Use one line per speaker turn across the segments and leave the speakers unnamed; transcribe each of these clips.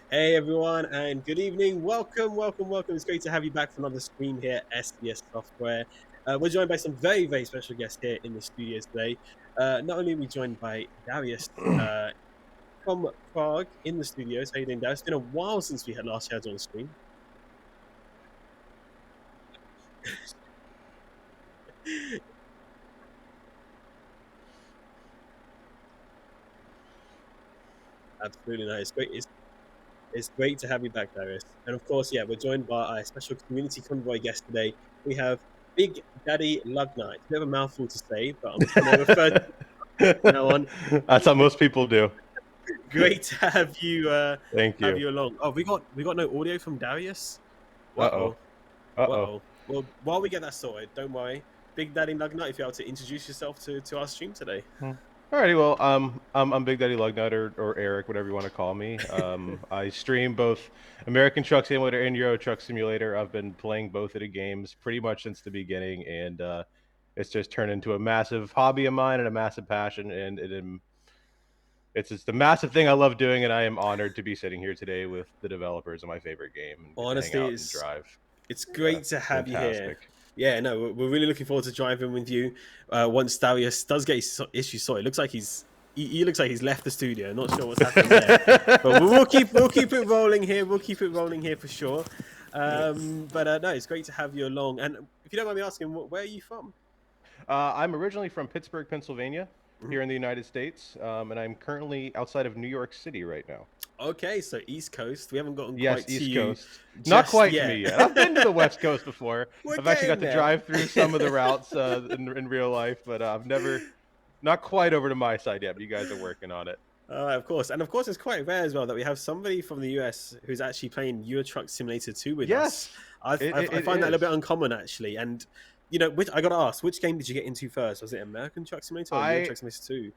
Hey everyone, and good evening. Welcome, welcome, welcome. It's great to have you back for another stream here at SES Software. We're joined by some very, very special guests here in the studio today. Not only are we joined by Darius from Prague in the studios. How you doing, Darius? It's been a while since we had last had you on the stream. Absolutely, no, it's great. It's great to have you back, Darius. And of course, yeah, we're joined by our special community convoy guest today. We have Big Daddy Lug Nut. It's a bit of a mouthful to say, but I'm just going to refer to from now on.
That's how most people do.
Great to
Thank
have
you.
you along. Oh, we got no audio from Darius.
Uh-oh.
Uh-oh.
Uh-oh.
Uh-oh. Well, while we get that sorted, don't worry. Big Daddy Lug Nut, if you're able to introduce yourself to our stream today.
Alrighty, well, I'm Big Daddy Lugnut or Eric, whatever you want to call me. I stream both American Truck Simulator and Euro Truck Simulator. I've been playing both of the games pretty much since the beginning, and it's just turned into a massive hobby of mine and a massive passion, and it's just a massive thing I love doing, and I am honored to be sitting here today with the developers of my favorite game and get to hang
Honestly,
out and drive.
it's
Yeah,
great to
it's
have you here.
fantastic.
Yeah, no, we're really looking forward to driving with you. Once Darius does get his issue sorted, it looks like he looks like he's left the studio. Not sure what's happening there, but we'll keep it rolling here. We'll keep it rolling here for sure. But no, it's great to have you along. And if you don't mind me asking, where are you from?
I'm originally from Pittsburgh, Pennsylvania,
Mhm.
here in the United States, and I'm currently outside of New York City right now.
Okay, so East Coast. We haven't gotten
Yes,
quite to
East
you
Coast. Not
just
quite to
yet.
me yet. I've been to the West Coast before.
We're
I've actually
getting
got to
there.
drive through some of the routes in real life, but I've never, not quite over to my side yet. But you guys are working on it.
Of course, and of course, it's quite rare as well that we have somebody from the US who's actually playing Euro Truck Simulator 2 with us.
Yes,
I
it
find that a
is.
little bit uncommon actually, and which I got to ask, which game did you get into first? Was it American Truck Simulator or Euro
I
Truck Simulator 2?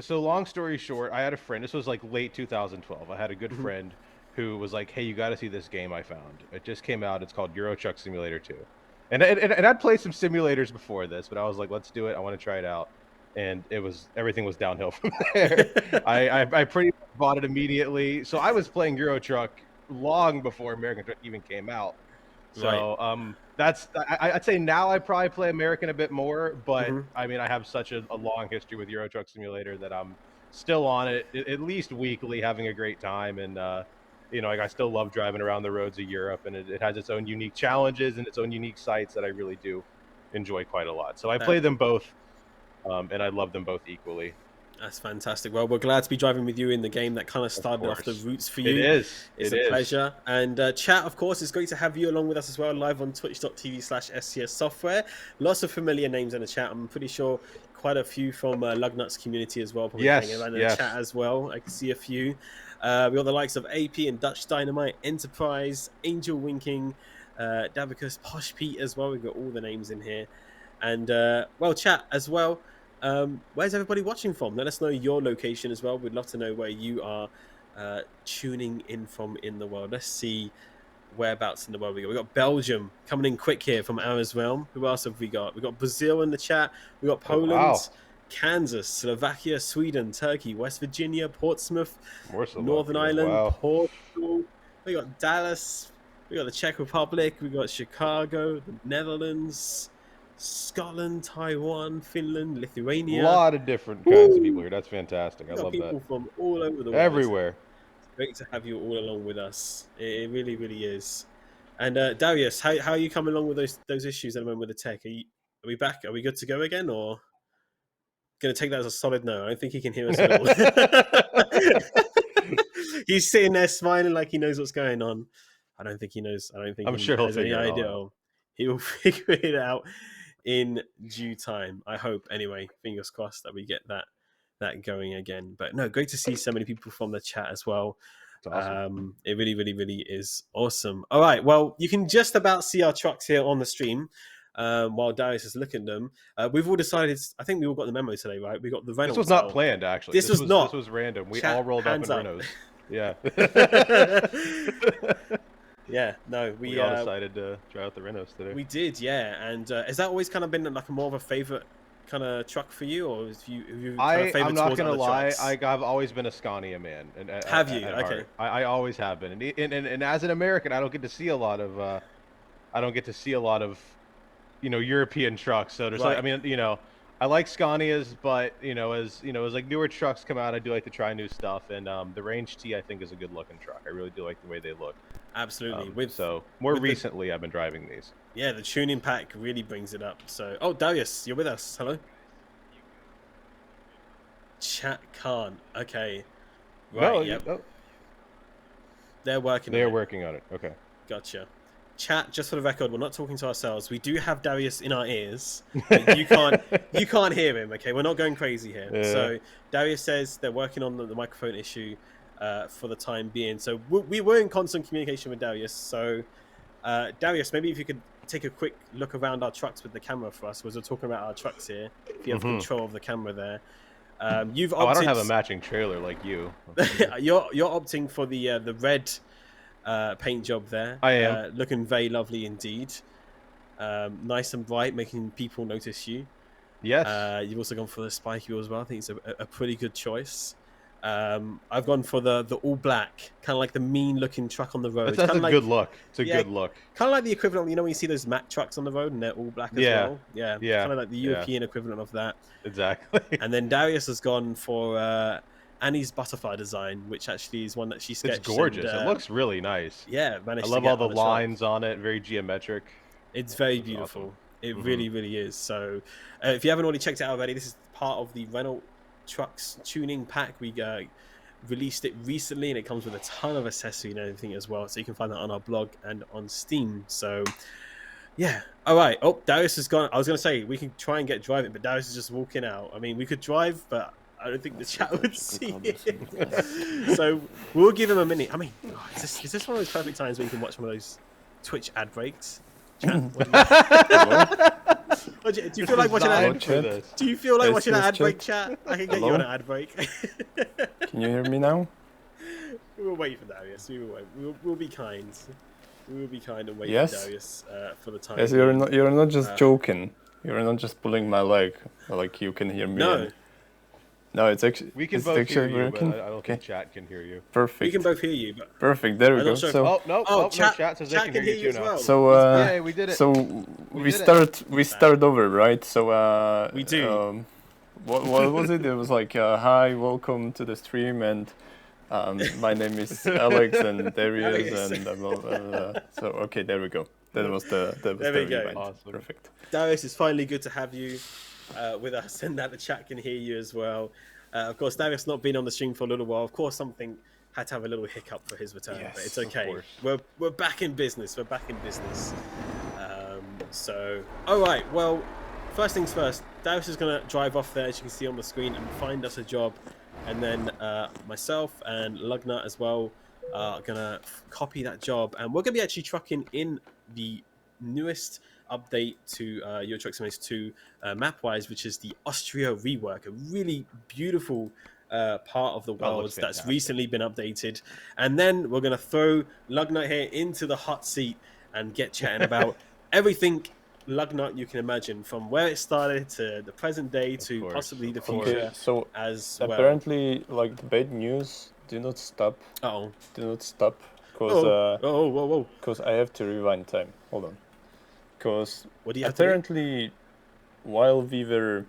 So long story short, I had a friend. This was like late 2012. I had a good
Mhm.
friend who was like, "Hey, you got to see this game I found. It just came out. It's called Euro Truck Simulator 2." And I'd played some simulators before this, but I was like, "Let's do it. I want to try it out." And everything was downhill from there. I pretty much bought it immediately. So I was playing Euro Truck long before American Truck even came out.
Right.
So I'd say now I probably play American a bit more, but
Hmm.
I mean I have such a long history with Euro Truck Simulator that I'm still on it at least weekly, having a great time, and like I still love driving around the roads of Europe, and it has its own unique challenges and its own unique sites that I really do enjoy quite a lot. So I
That
play them both, and I love them both equally.
That's fantastic. Well, we're glad to be driving with you in the game that kind of
Of
started off the
course,
roots for
it
you.
is.
It's
It
a
is.
pleasure. And chat, of course, it's great to have you along with us as well, live on twitch.tv/SCS Software. Lots of familiar names in the chat. I'm pretty sure quite a few from Lugnut's community as well, probably hanging
Yes.
around in the chat
Yes.
as well. I can see a few. We got the likes of AP and Dutch Dynamite, Enterprise, Angel Winking, Davicus, Posh Pete as well. We've got all the names in here. And well, chat as well. Where's everybody watching from? Let us know your location as well. We'd love to know where you are tuning in from in the world. Let's see whereabouts in the world we got. We got Belgium coming in quick here from Ara's realm. Who else have we got? We got Brazil in the chat. We got
Oh
Poland,
wow.
Kansas, Slovakia, Sweden, Turkey, West Virginia, Portsmouth,
More
Northern
Slovakia.
Ireland,
Wow.
Portugal. We got Dallas. We got the Czech Republic. We got Chicago, the Netherlands, Scotland, Taiwan, Finland,
A
Lithuania.
lot of different kinds of people
Woo!
here. That's fantastic. I
We got
love that.
people from all over the world. It's
Everywhere.
great to have you all along with us. It really, really is. And Darius, how are you coming along with those issues at the moment with the tech? Are we back? Are we good to go again, or going to take that as a solid no? I don't think he can hear us at all. He's sitting there smiling like he knows what's going on. I don't think he knows. I don't think
I'm
he
sure he'll
has any
figure it all
idea.
out.
He will figure it out in due time. I hope. Anyway, fingers crossed that we get that going again. But no, great to see so many people from the chat as well.
It's awesome.
It really, really, really is awesome. All right, well, you can just about see our trucks here on the stream. While Darius is looking at them, we've all decided. I think we all got the memo today, right? We got the
This was
Reynolds
not
out.
planned, actually.
This
This
was
was this
not
was random. We all
chat.
rolled up
Hands
in
up.
Renaults. Yeah.
Yeah, no,
We all decided to try out the Renaults today.
we did, yeah. And has that always kind of been like a more of a favorite kind of truck for you, or have you kind of
I'm
favored
not
towards
gonna
other
lie.
trucks?
I've always been a Scania man, and
Have you?
at
Okay.
heart, I always have been. And as an American, I don't get to see a lot of I don't get to see a lot of European trucks. So there's like, I
Right.
mean, I like Scanias, but as like newer trucks come out, I do like to try new stuff. And the Range T I think is a good looking truck. I really do like the way they look.
Absolutely. With
So more
with the
recently, I've been driving these.
yeah, the tuning pack really brings it up. So, oh, Darius, you're with us. Hello. Chat can't. Okay. Right.
No,
Yep.
oh,
They're working
they
on
are
it.
working on it. Okay.
Gotcha. Chat, just for the record, we're not talking to ourselves. We do have Darius in our ears, but you can't hear him. Okay, we're not going crazy here.
Yeah.
So Darius says they're working on the microphone issue for the time being. So we were in constant communication with Darius. So Darius, maybe if you could take a quick look around our trucks with the camera for us, as we're talking about our trucks here. If you have
Hmm.
control of the camera there, you've
Oh, I don't
opted.
have a matching trailer like you.
You're opting for the red paint job there.
I am.
Looking very lovely indeed. Nice and bright, making people notice you.
Yes.
You've also gone for the spiky wheel as well. I think it's a pretty good choice. I've gone for the all black, kind of like the mean looking truck on the road.
That's
Kind
a
of like,
good look. It's a
yeah,
good look.
kind of like the equivalent. You know when you see those Mack trucks on the road and they're all black as
Yeah.
well. Yeah,
Yeah.
kind of like the
Yeah.
European equivalent of that.
Exactly.
And then Darius has gone for Annie's butterfly design, which actually is one that she
It's
sketched.
gorgeous. It
And
looks really nice.
yeah,
I
managed to
love all
get
the
on the truck.
lines on it. Very geometric.
It's very
It's awesome.
beautiful. It
Hmm.
really, really is. So, if you haven't already checked it out already, this is part of the Renault Trucks tuning pack. We released it recently, and it comes with a ton of accessory and everything as well. So you can find that on our blog and on Steam. So, yeah. All right. Oh, Darius has gone. I was going to say we can try and get driving, but Darius is just walking out. I mean, we could drive, but I don't think the chat would see it. So we'll give him a minute. I mean, is this one of those perfect times where you can watch one of those Twitch ad breaks? Chat, do you feel like watching that? Do you feel like watching an ad break, chat? I can get you on an ad break.
Can you hear me now?
We will wait for Darius. We will wait. We'll be kind. We will be kind and wait
Yes.
for Darius for the time.
Yes,
being.
you're not just joking. You're not just pulling my leg. Like you can hear me.
No.
No, it's actually.
We can
it's
both
actually
hear you,
working.
but I don't think chat can hear you.
Perfect.
We can both hear you, but
Perfect. There we
I'm
go.
not sure if-
So,
No,
chat
says they can hear you too
as
now.
well.
so
Yeah, we did it.
So
We did
we start over, right? So
We do.
What was it? It was like hi, welcome to the stream, and my name is Alex and Darius,
Alex.
and blah, blah, blah. So okay, there we go. That was the
There we go.
rewind.
Awesome.
Perfect.
Darius, it's finally good to have you with us, and that the chat can hear you as well. Of course, Darius not been on the stream for a little while. Of course, something had to have a little hiccup for his return,
Yes,
but it's
of
okay.
course.
We're back in business. We're back in business. So, all right. Well, first things first. Darius is gonna drive off there, as you can see on the screen, and find us a job, and then myself and Lug Nut as well are gonna copy that job, and we're gonna be actually trucking in the newest update to Euro Truck Simulator 2 map-wise, which is the Austria rework, a really beautiful part of the world that's
fantastic.
recently been updated. And then we're going to throw Lug Nut here into the hot seat and get chatting about everything Lug Nut you can imagine, from where it started to the present day to
course,
possibly the
of course.
future
Okay, so
as well.
apparently, like the bad news. Do not stop.
Uh-oh.
Do not stop, because
Whoa.
I have to rewind time. Hold on. Because
What do you have to do?
apparently, while we were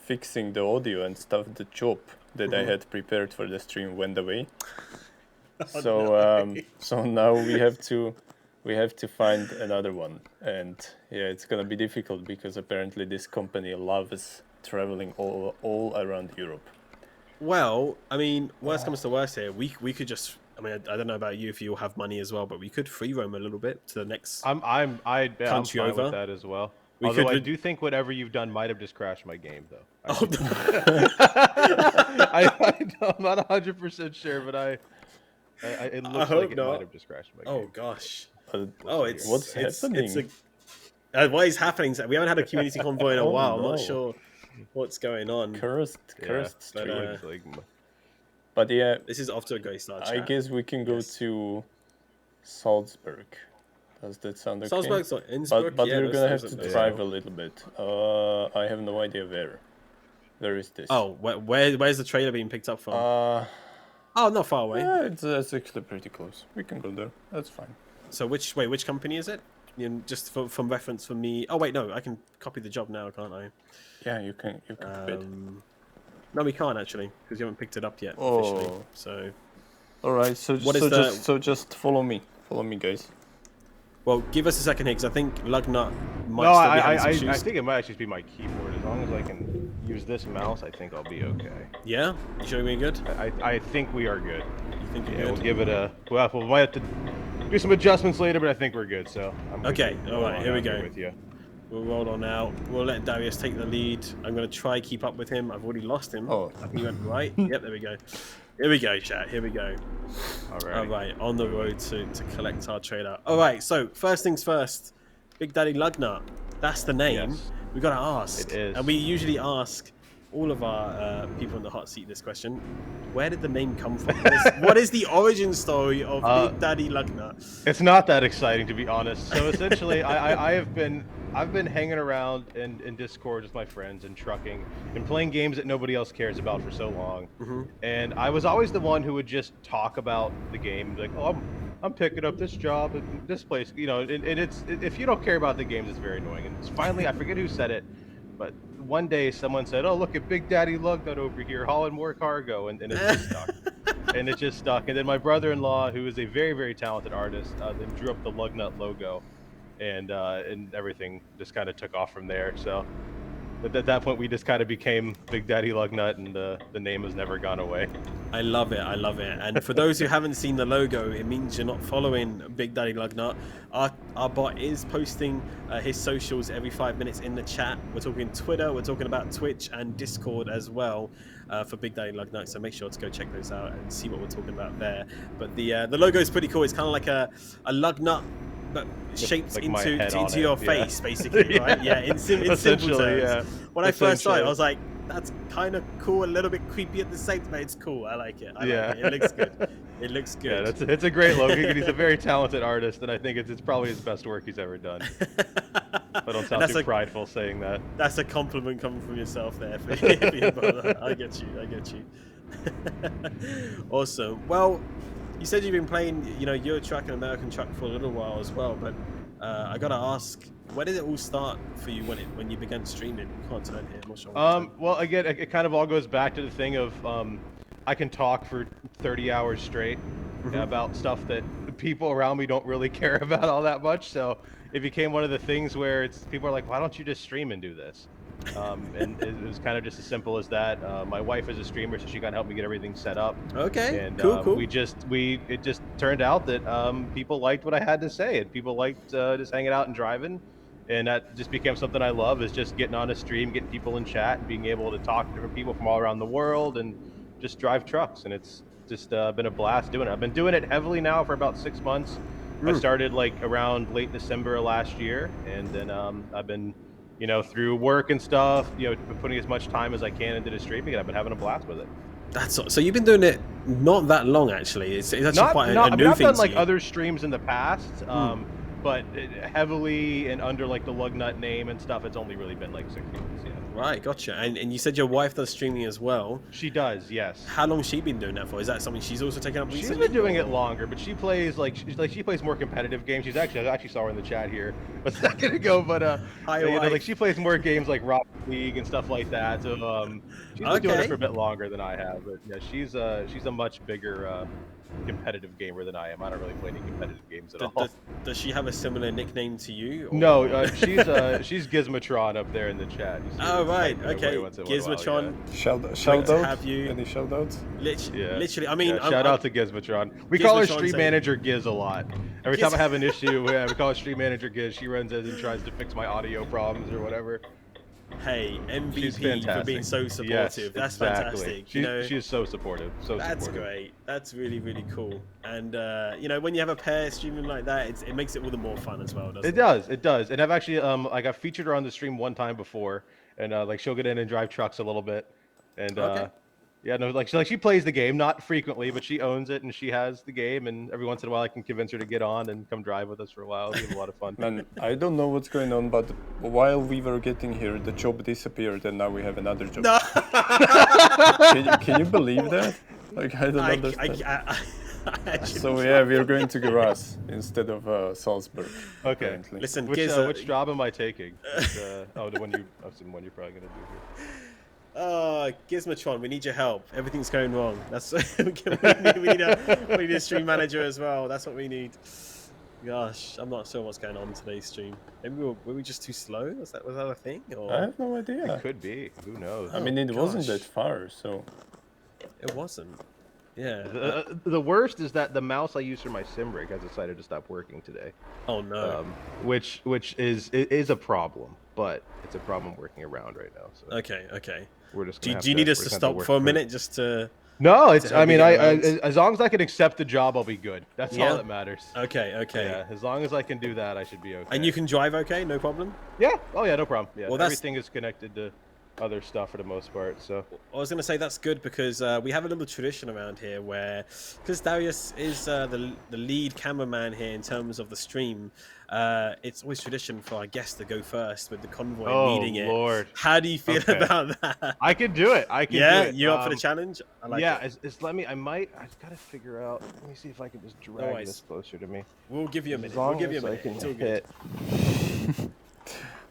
fixing the audio and stuff, the job that I had prepared for the stream went away. So now we have to find another one, and yeah, it's gonna be difficult because apparently this company loves traveling all around Europe.
Well, I mean, worst comes to worst here, we could just. I mean, I don't know about you if you have money as well, but we could free roam a little bit to the next.
I'm fine
Country over.
with that as well.
We
Although
could
I
re-
do think whatever you've done might have just crashed my game, though.
Oh,
I'm not 100% sure, but it looks
hope
like it
not.
might have just crashed my
oh
game.
gosh.
But
Oh, it's
what's happening?
What is happening? We haven't had a community convoy in a
Oh,
while. I'm
no.
not sure what's going on.
cursed
Yeah,
stream.
it's like,
But yeah,
This is off to a great start.
I
Chat.
guess we can go
Yes.
to Salzburg. Does that sound okay?
Salzburg's like Innsbruck.
But
yeah,
we're gonna have
those
to
are nice.
drive a little bit. I have no idea where. Where is this?
Oh, where's the trailer being picked up from? Oh, not far away.
It's actually pretty close. We can go there. That's fine.
So which company is it? Just from reference for me. Oh wait, no, I can copy the job now, can't I?
Yeah, you can bid.
No, we can't actually because you haven't picked it up yet officially. So.
All right. So just follow me. Follow me, guys.
Well, give us a second here because I think Lug Nut might
No,
still be having some
I
issues.
think it might actually be my keyboard. As long as I can use this mouse, I think I'll be okay.
Yeah? You sure we're good?
I think we are good.
You think you're
Yeah,
good?
we'll give it a... Well, we might have to do some adjustments later, but I think we're good, so...
Okay, alright, here we go.
With you.
We'll roll on out. We'll let Darius take the lead. I'm going to try keep up with him. I've already lost him.
Oh.
I think he went right. Yep, there we go. Here we go, chat. Here we go. Alright, on the road to collect our trailer. Alright, so first things first. Big Daddy Lug Nut. That's the name.
Yes.
We got to ask.
It is.
And we usually ask all of our people in the hot seat this question. Where did the name come from? What is the origin story of Big Daddy Lug Nut?
It's not that exciting, to be honest. So essentially, I've been hanging around in Discord with my friends and trucking and playing games that nobody else cares about for so long. And I was always the one who would just talk about the game, like, oh, I'm picking up this job at this place, you know. And it's if you don't care about the games, it's very annoying. And finally, I forget who said it, but one day someone said, "Oh, look at Big Daddy Lug Nut over here hauling more cargo," and it just stuck. And it just stuck. And then my brother-in-law, who is a very, very talented artist, then drew up the Lug Nut logo, and everything just kind of took off from there. So at that point, we just kind of became Big Daddy Lug Nut, and the name has never gone away.
I love it. I love it. And for those who haven't seen the logo, it means you're not following Big Daddy Lug Nut. Our bot is posting his socials every 5 minutes in the chat. We're talking Twitter, we're talking about Twitch and Discord as well for Big Daddy Lug Nut. So make sure to go check those out and see what we're talking about there. But the logo is pretty cool. It's kind of like a lug nut, but shaped
like
into your face, basically, right? Yeah, in simple terms.
Yeah.
When I first saw it, I was like, that's kind of cool, a little bit creepy at the same time. It's cool. I like it. I like it. It looks good. It looks good.
Yeah, it's a great logo. He's a very talented artist, and I think it's probably his best work he's ever done. I don't sound too prideful saying that.
That's a compliment coming from yourself there for your brother. I get you. I get you. Awesome. Well, you said you've been playing, Euro Truck and American Truck for a little while as well, but I gotta ask, where did it all start for you when you began streaming? You can't turn here. I'm not sure.
Well, again, it kind of all goes back to the thing of I can talk for 30 hours straight about stuff that people around me don't really care about all that much. So it became one of the things where people are like, why don't you just stream and do this? And it was kind of just as simple as that. My wife is a streamer, so she kind of helped me get everything set up.
Okay,
and,
cool.
It just turned out that people liked what I had to say, and people liked just hanging out and driving. And that just became something I love, is just getting on a stream, getting people in chat, and being able to talk to different people from all around the world and just drive trucks. And it's just been a blast doing it. I've been doing it heavily now for about 6 months. I started like around late December of last year, and then I've been, through work and stuff, putting as much time as I can into the streaming, and I've been having a blast with it.
So you've been doing it not that long, actually. It's actually quite a new thing.
I've done like other streams in the past, but heavily and under like the Lug Nut name and stuff, it's only really been like 6 months. Yeah.
Right, gotcha. And you said your wife does streaming as well.
She does, yes.
How long has she been doing that for? Is that something she's also taken up recently?
She's been doing it longer, but she plays she plays more competitive games. I actually saw her in the chat here a second ago, but she plays more games like Rocket League and stuff like that. So she's been doing it for a bit longer than I have. But yeah, she's a much bigger competitive gamer than I am. I don't really play any competitive games at all.
Does she have a similar nickname to you? Or?
No, she's Gizmotron up there in the chat.
Oh right, okay. Gizmotron.
Shout out.
Have you
any shout outs?
Literally, I mean,
shout out to Gizmotron. We call her Stream Manager Giz a lot. Every time I have an issue, we call her Stream Manager Giz. She runs in and tries to fix my audio problems or whatever.
Hey, MVP for being so supportive.
Yes,
that's
exactly.
fantastic.
She's so supportive.
That's great. That's really, really cool. And when you have a pair streaming like that, it makes it all the more fun as well, doesn't it?
It does. And I've actually I've featured her on the stream one time before, and she'll get in and drive trucks a little bit, and Yeah, no, like she plays the game, not frequently, but she owns it and she has the game. And every once in a while, I can convince her to get on and come drive with us for a while. We have a lot of fun.
Man, I don't know what's going on, but while we were getting here, the job disappeared, and now we have another job.
No.
Can you believe that? Like, I don't understand.
Actually
So yeah, we're going to Graz instead of Salzburg.
Okay.
Apparently.
listen,
Which job am I taking? The one you're probably gonna do here.
Gizmotron, we need your help. Everything's going wrong. That's we need a stream manager as well. That's what we need. Gosh, I'm not sure what's going on today's stream. Maybe were we just too slow? Was that a thing? Or?
I have no idea.
It could be. Who knows?
I mean, it wasn't
gosh.
that far, so.
It wasn't. Yeah.
The worst is that the mouse I use for my sim rig has decided to stop working today.
Oh no.
Which is a problem, but it's a problem working around right now. So
Okay.
we're just.
Do you need us to stop for a minute just to?
No, it's.
help
I mean,
you
I
get around?
as long as I can accept the job, I'll be good. That's
Yeah.
all that matters.
Okay.
Yeah, as long as I can do that, I should be okay.
And you can drive okay, no problem?
Yeah. Oh yeah, no problem. Yeah.
Well, that's-
everything is connected to other stuff for the most part. So.
I was going to say that's good because we have a little tradition around here where, because Darius is the lead cameraman here in terms of the stream, it's always tradition for our guest to go first with the convoy leading it.
Lord.
How do you feel
Okay.
about that?
I can do it. I can do
Yeah,
it.
you up for the challenge? I like
yeah,
it.
let me. I've got to figure out. Let me see if I can just drag
worries.
this closer to me.
We'll give you a
As
minute. We'll
long
give you a
as I
minute.
can
It's all good.
hit.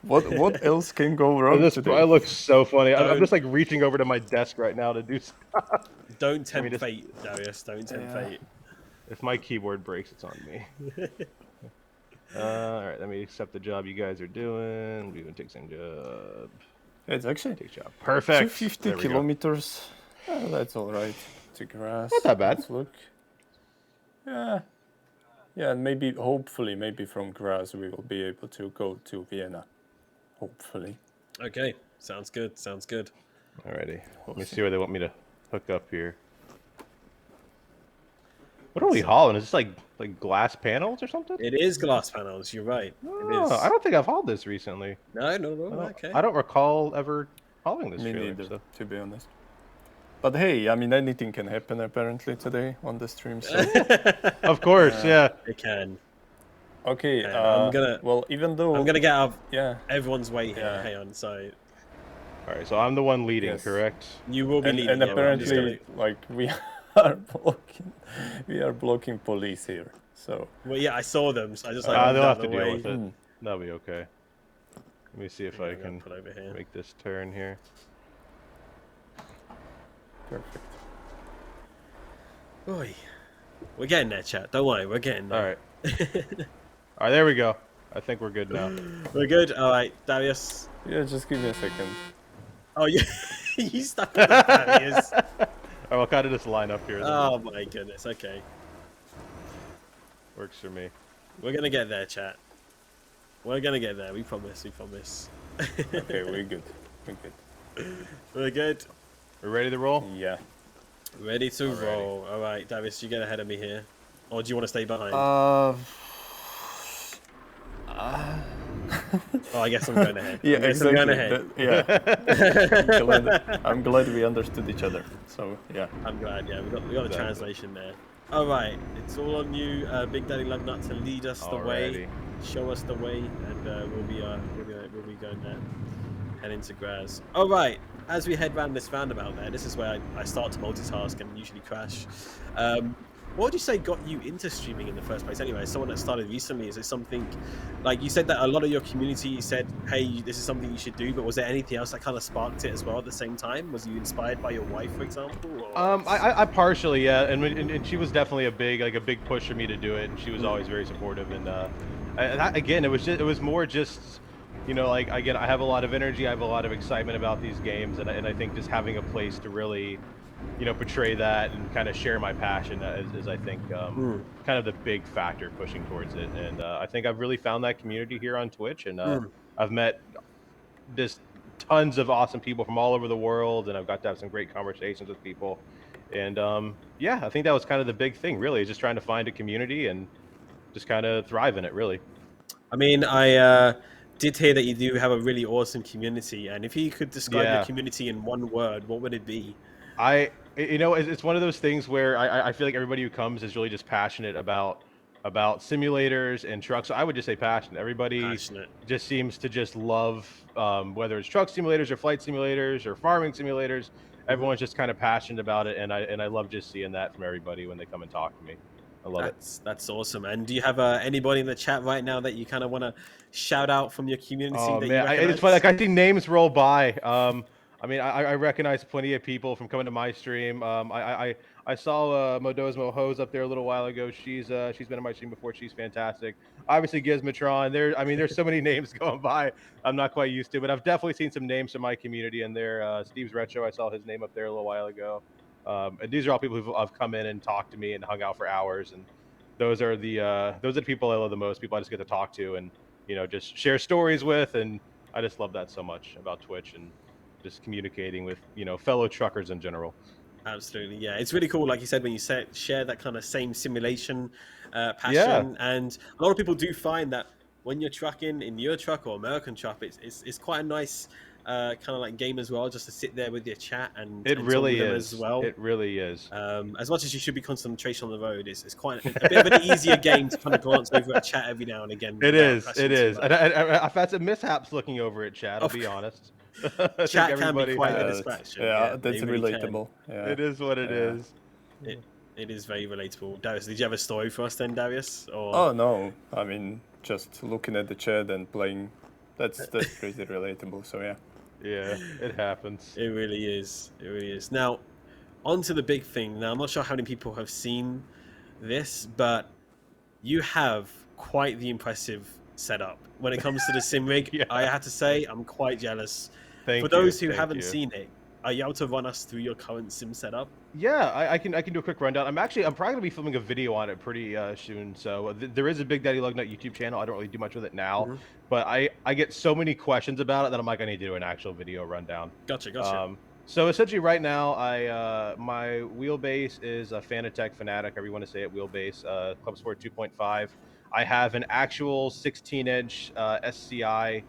What else can go wrong
This
today?
probably looks so funny. I'm
Don't-
just like reaching over to my desk right now to do stuff.
Don't tempt
just-
fate, Darius. Don't tempt
Yeah.
fate.
If my keyboard breaks, it's on me. All right, let me accept the job you guys are doing. We're gonna take same job.
It's actually
Take job. Perfect.
250
There we go.
kilometers. That's all right. To Graz.
Not that bad.
Let's look. Yeah. Yeah, and maybe, hopefully, maybe from Graz we will be able to go to Vienna. Hopefully.
Okay, sounds good. Sounds good.
Alrighty. Let me see where they want me to hook up here. What are we hauling? Is this like glass panels or something?
It is glass panels. You're right. It
Oh,
is.
I don't think I've hauled this recently.
No. Okay.
I don't recall ever hauling this
Me
trailer.
neither,
So.
to be honest. But hey, I mean, anything can happen apparently today on the stream. So.
Of course, yeah.
It can.
Okay,
I'm gonna-
well, even though...
I'm gonna get out of
Yeah,
everyone's way here.
Yeah.
Hang on. So
All right, so I'm the one leading,
Yes.
correct?
you will be
and,
leading.
and
yeah, I'm just
apparently,
gonna-
like, we are blocking police here, so...
well, yeah, I saw them. So I just like
They'll
moved out
have to
of the
deal
way.
with it.
Hmm.
That'll be okay. Let me see if I
I'm gonna
can
put over here.
make this turn here.
Perfect.
Oy. We're getting there, chat. Don't worry, we're getting there.
All right. All right, there we go. I think we're good now.
We're good. All right, Darius.
Yeah, just give me a second.
Oh, you you stuck with the Darius.
All right, we'll kind of just line up here. Then.
Oh my goodness. Okay,
Works for me.
we're gonna get there, chat. We're gonna get there. We promise. We promise.
Okay, we're good. We're good.
We're good.
We ready to roll?
Yeah.
Ready to
Alrighty.
roll. All right, Darius, you get ahead of me here, or do you want to stay behind? Oh, I guess I'm going ahead.
Yeah,
I guess
exactly.
I'm going ahead.
I'm glad we understood each other. So yeah.
I'm glad. Yeah, we got the
Exactly.
translation there. All right, it's all on you, Big Daddy Lug Nut, to lead us the way, show us the way, and we'll be going there, heading to Graz. All right, as we head round this roundabout there, this is where I start to multitask and usually crash. What would you say got you into streaming in the first place? Anyway, someone that started recently, is it something like you said that a lot of your community said, "Hey, this is something you should do," but was there anything else that kind of sparked it as well at the same time? Was you inspired by your wife, for example? Or...
I partially, yeah, and she was definitely a big push for me to do it, and she was always very supportive. And again, it was more just, you know, like again, I have a lot of energy, I have a lot of excitement about these games, and I think just having a place to really, you know, portray that and kind of share my passion is I think kind of the big factor pushing towards it. And I think I've really found that community here on Twitch, and I've met just tons of awesome people from all over the world, and I've got to have some great conversations with people. And yeah, I think that was kind of the big thing, really, is just trying to find a community and just kind of thrive in it, really.
I mean, I did hear that you do have a really awesome community, and if you could describe
Yeah.
your community in one word, what would it be?
You know, it's one of those things where I feel like everybody who comes is really just passionate about simulators and trucks. So I would just say passionate. Everybody
Passionate.
just seems to just love whether it's truck simulators or flight simulators or farming simulators.
Hmm.
Everyone's just kind of passionate about it, and I love just seeing that from everybody when they come and talk to me. I love it.
That's awesome. And do you have anybody in the chat right now that you kind of want to shout out from your community
Oh
that you
man, it's funny.
recognize?
Like I see names roll by. I mean, I recognize plenty of people from coming to my stream. I saw Modo's Mohos up there a little while ago. She's been in my stream before. She's fantastic. Obviously, Gizmatron. I mean, there's so many names going by. I'm not quite used to, but I've definitely seen some names from my community in there. Steve's Retro. I saw his name up there a little while ago. And these are all people who've have come in and talked to me and hung out for hours. And those are the people I love the most. People I just get to talk to and just share stories with. And I just love that so much about Twitch and just communicating with, fellow truckers in general.
Absolutely, yeah. It's really cool, like you said, when you share that kind of same simulation
Yeah,
passion. And a lot of people do find that when you're trucking in your truck or American truck, it's quite a nice kind of like game as well, just to sit there with your chat
it
and talk with
really
them as
is.
well.
It really is.
As much as you should be concentration on the road, it's quite a bit of an easier game to kind of glance over a chat every now and again
It
without
is. It
crashing too
is. And
much.
I've had some mishaps looking over at chat. I'll
Of
be honest. I think
chat can be
everybody
quite a
has.
distraction.
Yeah,
Yeah, they
that's
really can.
relatable. Yeah,
It is what it
yeah.
is.
It is very relatable. Darius, did you have a story for us then, Darius? Or
Oh no, I mean just looking at the chat and playing. That's pretty relatable. So yeah.
Yeah, it happens.
it really is. It really is. Now, on to the big thing. Now, I'm not sure how many people have seen this, but you have quite the impressive setup. When it comes to the sim rig,
Yeah.
I have to say I'm quite jealous. For
Thank you.
those who
Thank
haven't
you.
seen it, are you able to run us through your current sim setup?
Yeah, I can do a quick rundown. I'm probably gonna be filming a video on it pretty soon. So there is a Big Daddy Lug Nut YouTube channel. I don't really do much with it now,
Mhm.
but I get so many questions about it that I'm like I need to do an actual video rundown.
Gotcha.
So essentially, right now, my wheelbase is a Fanatec Fanatic, however you want to say it, wheelbase, Club Sport 2.5. I have an actual 16-inch SCI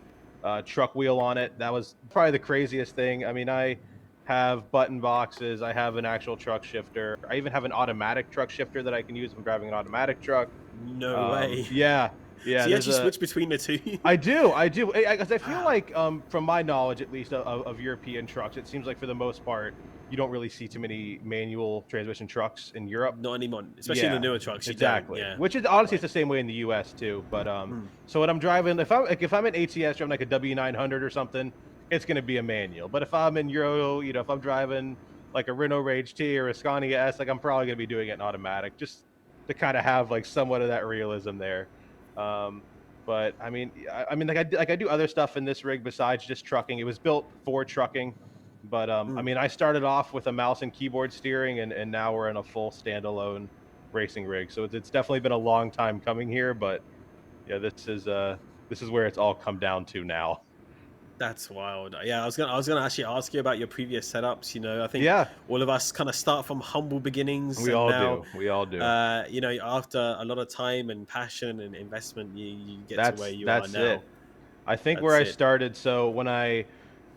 truck wheel on it. That was probably the craziest thing. I mean, I have button boxes. I have an actual truck shifter. I even have an automatic truck shifter that I can use if I'm driving an automatic truck.
No way.
Yeah,
So
yeah.
you
There's
actually
a
switch between the two?
I do, because I feel
Wow.
like, from my knowledge at least of European trucks, it seems like for the most part you don't really see too many manual transmission trucks in Europe.
Not anymore, especially in the
Yeah,
newer trucks. You don't.
exactly.
Yeah.
Which is honestly
Right.
it's the same way in the U.S. too. But
Hmm.
so when I'm driving, if I'm an ATS driving like a W900 or something, it's going to be a manual. But if I'm in Euro, if I'm driving like a Renault Rage T or a Scania S, like I'm probably going to be doing it in automatic, just to kind of have like somewhat of that realism there. Um, but I mean, I do other stuff in this rig besides just trucking. It was built for trucking, but I
Mm.
mean, I started off with a mouse and keyboard steering, and now we're in a full standalone racing rig. So it's definitely been a long time coming here, but yeah, this is where it's all come down to now.
That's wild. Yeah, I was gonna actually ask you about your previous setups. I think
Yeah,
all of us kind of start from humble beginnings,
we
and
all
now,
do. We all do.
after a lot of time and passion and investment, you get to where
That's
you are
that's it.
now.
I think where
That's
I
it.
started, so when I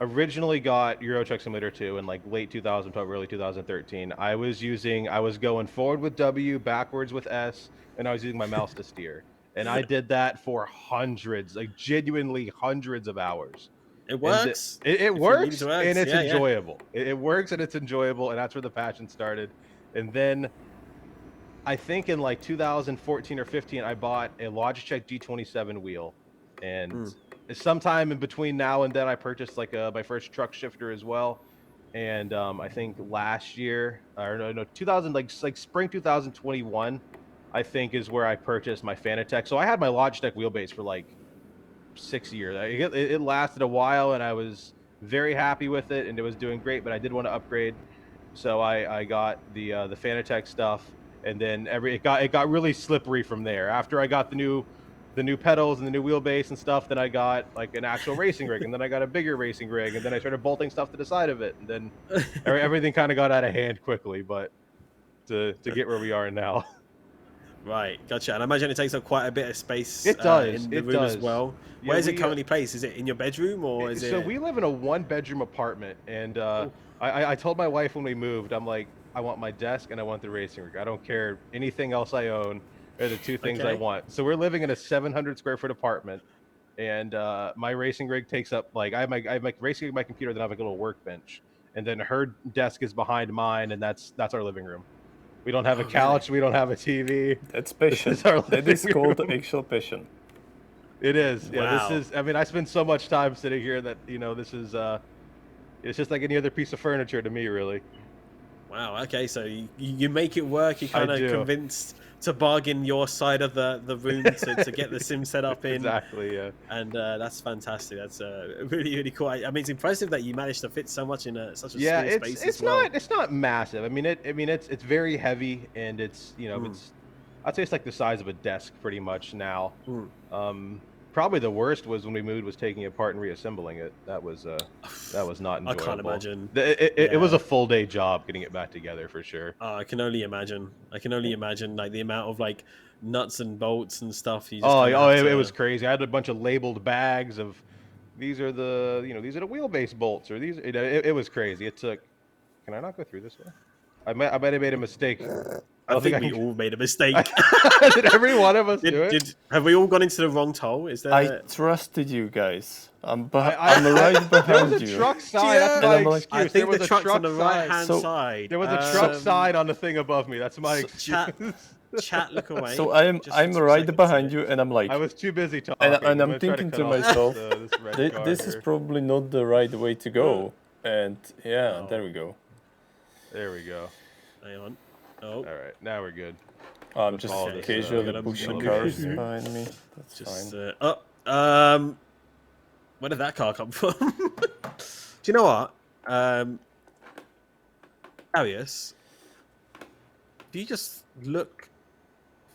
originally got Euro Truck Simulator 2 in like late 2012, early 2013, I was going forward with W, backwards with S, and I was using my mouse to steer. And I did that for hundreds, like genuinely hundreds of hours.
It
And
works.
it
If it needs
works and
works,
it's
yeah.
enjoyable. It works and it's enjoyable, and that's where the passion started. And then I think in like 2014 or 15, I bought a Logitech G27 wheel, and
Mm.
sometime in between now and then, I purchased like my first truck shifter as well. And I think last year, or no, 2000 like spring 2021, I think is where I purchased my Fanatec. So I had my Logitech wheelbase for like 6 years. It lasted a while, and I was very happy with it, and it was doing great. But I did want to upgrade, so I got the Fanatec stuff, and then it got really slippery from there. After I got the new pedals and the new wheelbase and stuff, then I got like an actual racing rig, and then I got a bigger racing rig, and then I started bolting stuff to the side of it, and then everything kind of got out of hand quickly. But to get where we are now.
Right, gotcha. And I imagine it takes up quite a bit of space
It does.
in the
It
room as
does.
well.
Yeah,
Where is it
we
currently placed? Is it in your bedroom or is
so
it?
we live in a 1-bedroom apartment, and
Oh,
I told my wife when we moved, I'm like, I want my desk and I want the racing rig. I don't care anything else I own. Are the two things I
okay.
want. So we're living in a 700 square foot apartment, and my racing rig takes up like I have my racing rig, my computer, then I have like a little workbench, and then her desk is behind mine, and that's our living room. We don't have a
Oh, really?
couch. We don't have a TV.
That's
This
passion.
is our
That
living
is called
room.
actual passion.
It is. Yeah, this
Wow.
is. I mean, I spend so much time sitting here that this is. It's just like any other piece of furniture to me, really.
Wow. Okay. So you make it work. You
I
kind of
do.
convinced to bargain your side of the room to get the sim set up in.
Exactly. Yeah.
And that's fantastic. That's really, really cool. I mean, it's impressive that you managed to fit so much in such a
Yeah.
small space as well.
It's not massive. I mean it's very heavy, and it's
Mm.
it's I'd say it's like the size of a desk pretty much now.
Mm.
Probably the worst was when we moved was taking it apart and reassembling it. That was not
I can't
enjoyable.
imagine.
It was
Yeah.
a full day job getting it back together for sure.
I can only imagine. I can only imagine like the amount of like nuts and bolts and stuff. You just
Oh,
kind of have
it was
to.
crazy. I had a bunch of labeled bags of these are the these are the wheelbase bolts, or these. It was crazy. It took. Can I not go through this way? I might have made a mistake. I
I
don't think
think
I
we
can.
all made a mistake.
Did every one of us do it?
Did have we all gone into the wrong toll? Is
I
there?
trusted you guys. I'm
I
right
there
behind
was a
you.
truck sign. That's
Yeah.
And
my
I'm like,
excuse.
I
There
think
was
the
a
truck's on
truck
the right
sign.
hand
So-
side.
There was a truck sign on the thing above me. That's my excuse.
Chat, look away.
So I'm
just for 2
right
seconds
behind
here.
you, and I'm like,
I was too busy talking.
and
I'm
I'm
gonna try
thinking
cut
to
off
myself,
this red car
this is
here.
probably not the right way to go. And yeah,
Oh.
there we go.
There we go.
Hang on. Oh,
All right, now we're good.
I'm
Let's
just
follow this,
casually
I'm
pushing
gonna
cars
move.
behind me. That's
just
fine.
where did that car come from? Do you know what? Arius, if you just look,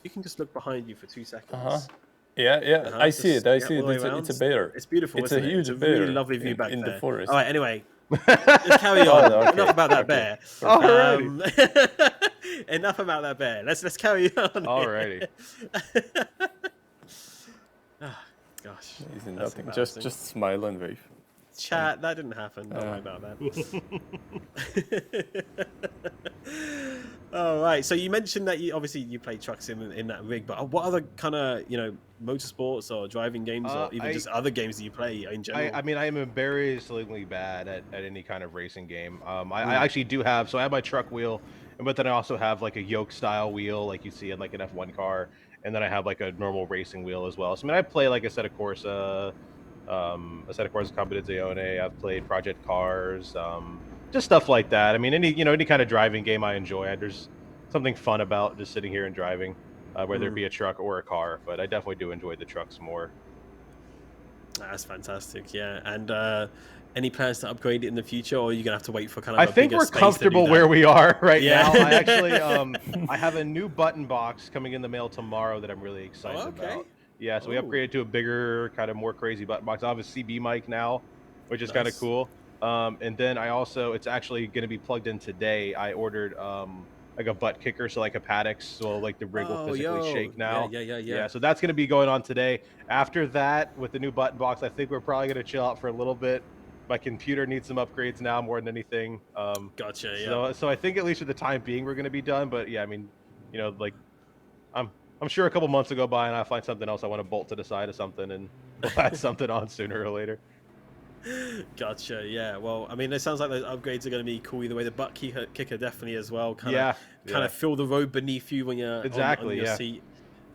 you can just look behind you for 2 seconds.
Yeah, I see
just
it. I
get
see
all the way
it. It's a
around.
bear.
It's beautiful.
It's
isn't
a
it?
huge
It's a
bear
really lovely view back
in
there.
the forest.
All right. Anyway, let's carry on.
Oh, okay.
Enough about that
Okay.
bear.
Alrighty.
Enough about that bear. Let's carry on.
Alrighty.
Oh, gosh.
Easy,
That's
nothing.
embarrassing.
Just smile and wave.
Chat, that didn't happen. Don't worry about that. All right. So you mentioned that you obviously you play trucks in that rig, but what other kind of motorsports or driving games or even just other games that you play in general?
I mean, I am embarrassingly bad at any kind of racing game. I actually do have, so I have my truck wheel, but then I also have like a yoke style wheel, like you see in like an F1 car, and then I have like a normal racing wheel as well. So I mean, I play like a set of Corsa Competizione. I've played Project Cars, just stuff like that. I mean, any kind of driving game I enjoy. There's something fun about just sitting here and driving, whether it be a truck or a car. But I definitely do enjoy the trucks more.
That's fantastic. Yeah, and any plans to upgrade it in the future, or are you gonna have to wait for kind of?
I think we're comfortable where we are right now. I actually, I have a new button box coming in the mail tomorrow that I'm really excited about. Yeah, so we upgraded to a bigger, kind of more crazy button box. I have a CB mic now, which is kind of cool. And then I also, it's actually going to be plugged in today. I ordered like a butt kicker, so like a paddocks, so like the rig will physically shake now. Yeah. So that's going to be going on today. After that, with the new button box, I think we're probably going to chill out for a little bit. My computer needs some upgrades now more than anything.
Gotcha. Yeah.
So I think at least for the time being, we're going to be done. But yeah, I mean, like I'm sure a couple months will go by and I'll find something else I want to bolt to the side of something, and we'll add something on sooner or later.
Gotcha. Yeah. Well, I mean, it sounds like those upgrades are going to be cool either way. The butt kicker definitely as well. Kind of feel the road beneath you when you're on your seat.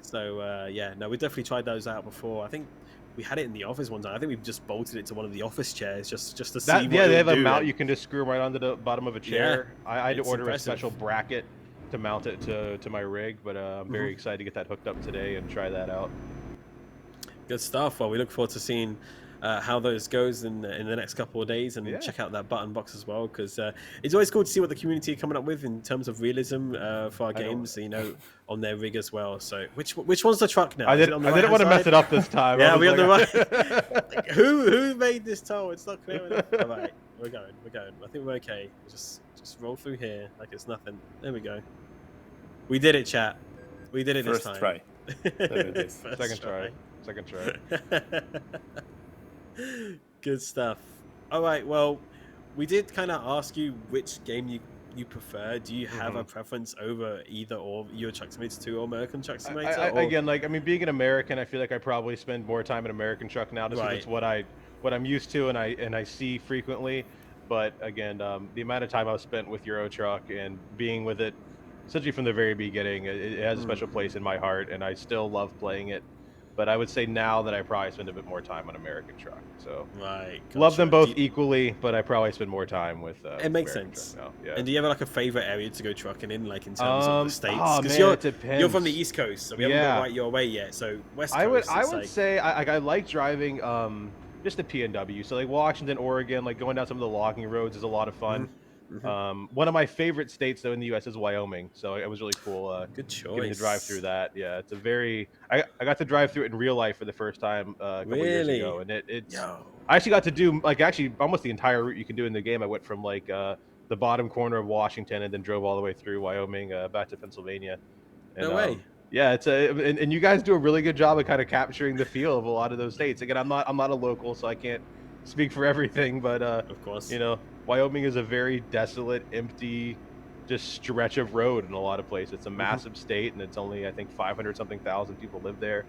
So yeah, no, we definitely tried those out before. I think we had it in the office one time. I think we just bolted it to one of the office chairs just to see.
Yeah, they have a mount you can just screw right onto the bottom of a chair.
Yeah,
I had to order a special bracket to mount it to my rig, but I'm very excited to get that hooked up today and try that out.
Good stuff. Well, we look forward to seeing how those goes in the next couple of days, and check out that button box as well, because it's always cool to see what the community are coming up with in terms of realism for our games, on their rig as well. So which one's the truck now?
I didn't want to mess it up this time.
Yeah, we're on the right. Like, who made this toll? It's not clear enough. All right, we're going. I think we're okay. We'll just roll through here like it's nothing. There we go. We did it, chat. We did it this
First
time.
try. There it is.
First
Second try. Second try.
Good stuff. All right, well, we did kind of ask you which game you prefer. Do you have a preference over either or Euro Truck Simulator 2 or American Truck Simulator?
Again, like, I mean, being an American, I feel like I probably spend more time in American Truck now, just because it's what I'm used to and I see frequently. But again, the amount of time I've spent with Euro Truck and being with it, essentially from the very beginning, it has a special place in my heart, and I still love playing it. But I would say now that I probably spend a bit more time on American Truck. So love them both equally, but I probably spend more time with
it makes
American
sense.
Truck now. Yeah.
And do you have like a favorite area to go trucking in, like in terms of the states?
Oh
Because
man, it depends.
you're from the East Coast, so we haven't got right your way yet. So West Coast.
I would say I like driving just the PNW. So like Washington, Oregon, like going down some of the logging roads is a lot of fun. One of my favorite states though in the U.S. is Wyoming, so it was really cool.
Good choice.
Getting to drive through that. Yeah, it's a very. I got to drive through it in real life for the first time a couple years ago, and it's. I actually got to do like almost the entire route you can do in the game. I went from like the bottom corner of Washington and then drove all the way through Wyoming back to Pennsylvania. And,
no way.
Yeah, it's and you guys do a really good job of kind of capturing the feel of a lot of those states. Again, I'm not a local, so I can't speak for everything, but
of course,
you know, Wyoming is a very desolate, empty, just stretch of road in a lot of places. It's a massive state, and it's only I think 500-something thousand people live there.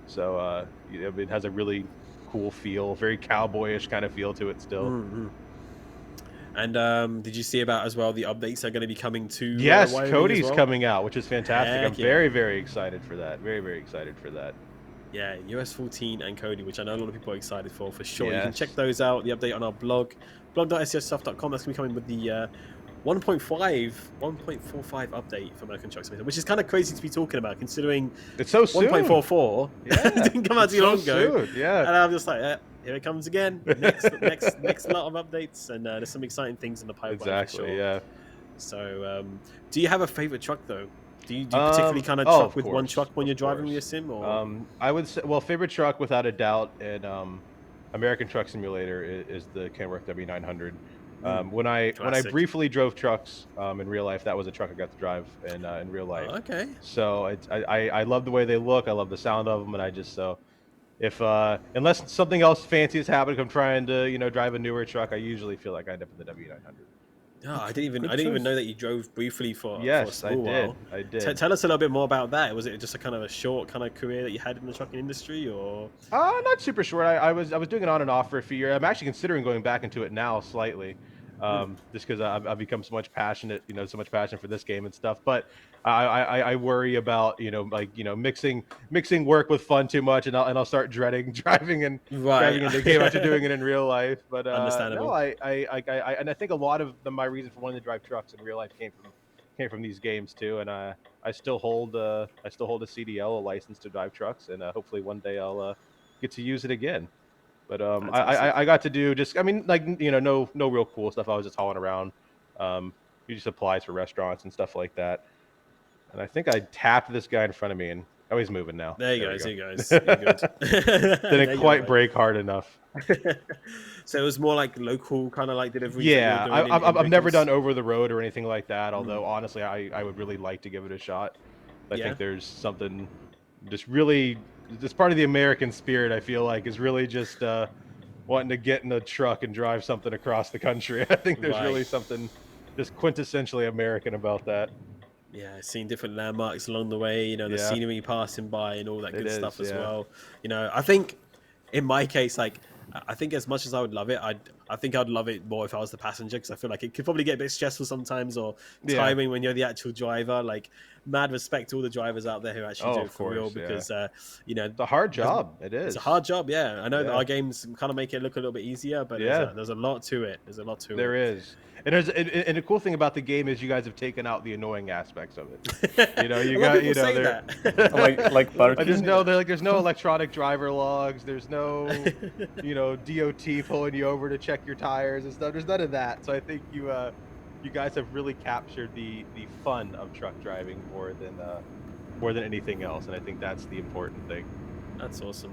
So it has a really cool feel, very cowboyish kind of feel to it still.
And did you see about as well the updates are going to be coming to?
Yes,
Wyoming
Cody's coming out, which is fantastic. I'm
very,
very excited for that. Very excited for that.
Yeah, US 14 and Cody, which I know a lot of people are excited for sure. Yes. You can check those out. The update on our blog, blog.scstuff.com. That's going to be coming with the 1.45 update for American Truck Simulator, which is kind of crazy to be talking about, considering
it's so soon.
1.44 didn't come out too long ago.
Yeah,
and I'm just like, here it comes again. Next lot of updates, and there's some exciting things in the pipeline.
Exactly.
For sure.
Yeah.
So, do you have a favorite truck though? Do you particularly kind of truck with one truck when you're driving with your sim? Or?
I would say, well, favorite truck without a doubt, and American Truck Simulator is the Kenworth W900. When I briefly drove trucks in real life, that was a truck I got to drive in real life.
Oh, okay.
So I love the way they look. I love the sound of them, and I just if unless something else fancy has happened, if I'm trying to drive a newer truck, I usually feel like I end up in the W900.
Oh, I didn't even know that you drove briefly for a small while.
I did.
Tell us a little bit more about that. Was it just a kind of a short kind of career that you had in the trucking industry, or?
Not super short. I was doing it on and off for a few years. I'm actually considering going back into it now slightly, just because I've become so much passionate, so much passion for this game and stuff. But I worry about mixing work with fun too much, and I'll start dreading driving in the game after doing it in real life. But
understandable.
No, I think a lot of my reason for wanting to drive trucks in real life came from these games too, and I still hold a CDL, a license to drive trucks, and hopefully one day I'll get to use it again. But I got to do no real cool stuff. I was just hauling around, usually supplies for restaurants and stuff like that. And I think I tapped this guy in front of me, and he's moving now.
There you go. You're good.
Didn't quite brake hard enough.
So it was more like local kind of like delivery.
Yeah, I've never done over the road or anything like that. Although honestly, I would really like to give it a shot. I think there's something just really, just part of the American spirit. I feel like is really just wanting to get in a truck and drive something across the country. I think there's really something just quintessentially American about that.
Yeah, seeing different landmarks along the way, the scenery passing by and all that good stuff as well. I think in my case, like, I think as much as I would love it, I think I'd love it more if I was the passenger, because I feel like it could probably get a bit stressful sometimes or tiring when you're the actual driver. Like, mad respect to all the drivers out there who actually do it for real, because
it's a hard job. It's
a hard job. Yeah, I know that our games kind of make it look a little bit easier, but there's a lot to it. There
is. And and the cool thing about the game is you guys have taken out the annoying aspects of it. You got
that. like parking.
There's no electronic driver logs. There's no DOT pulling you over to check your tires and stuff. There's none of that. So I think you guys have really captured the fun of truck driving more than anything else, and I think that's the important thing.
That's awesome.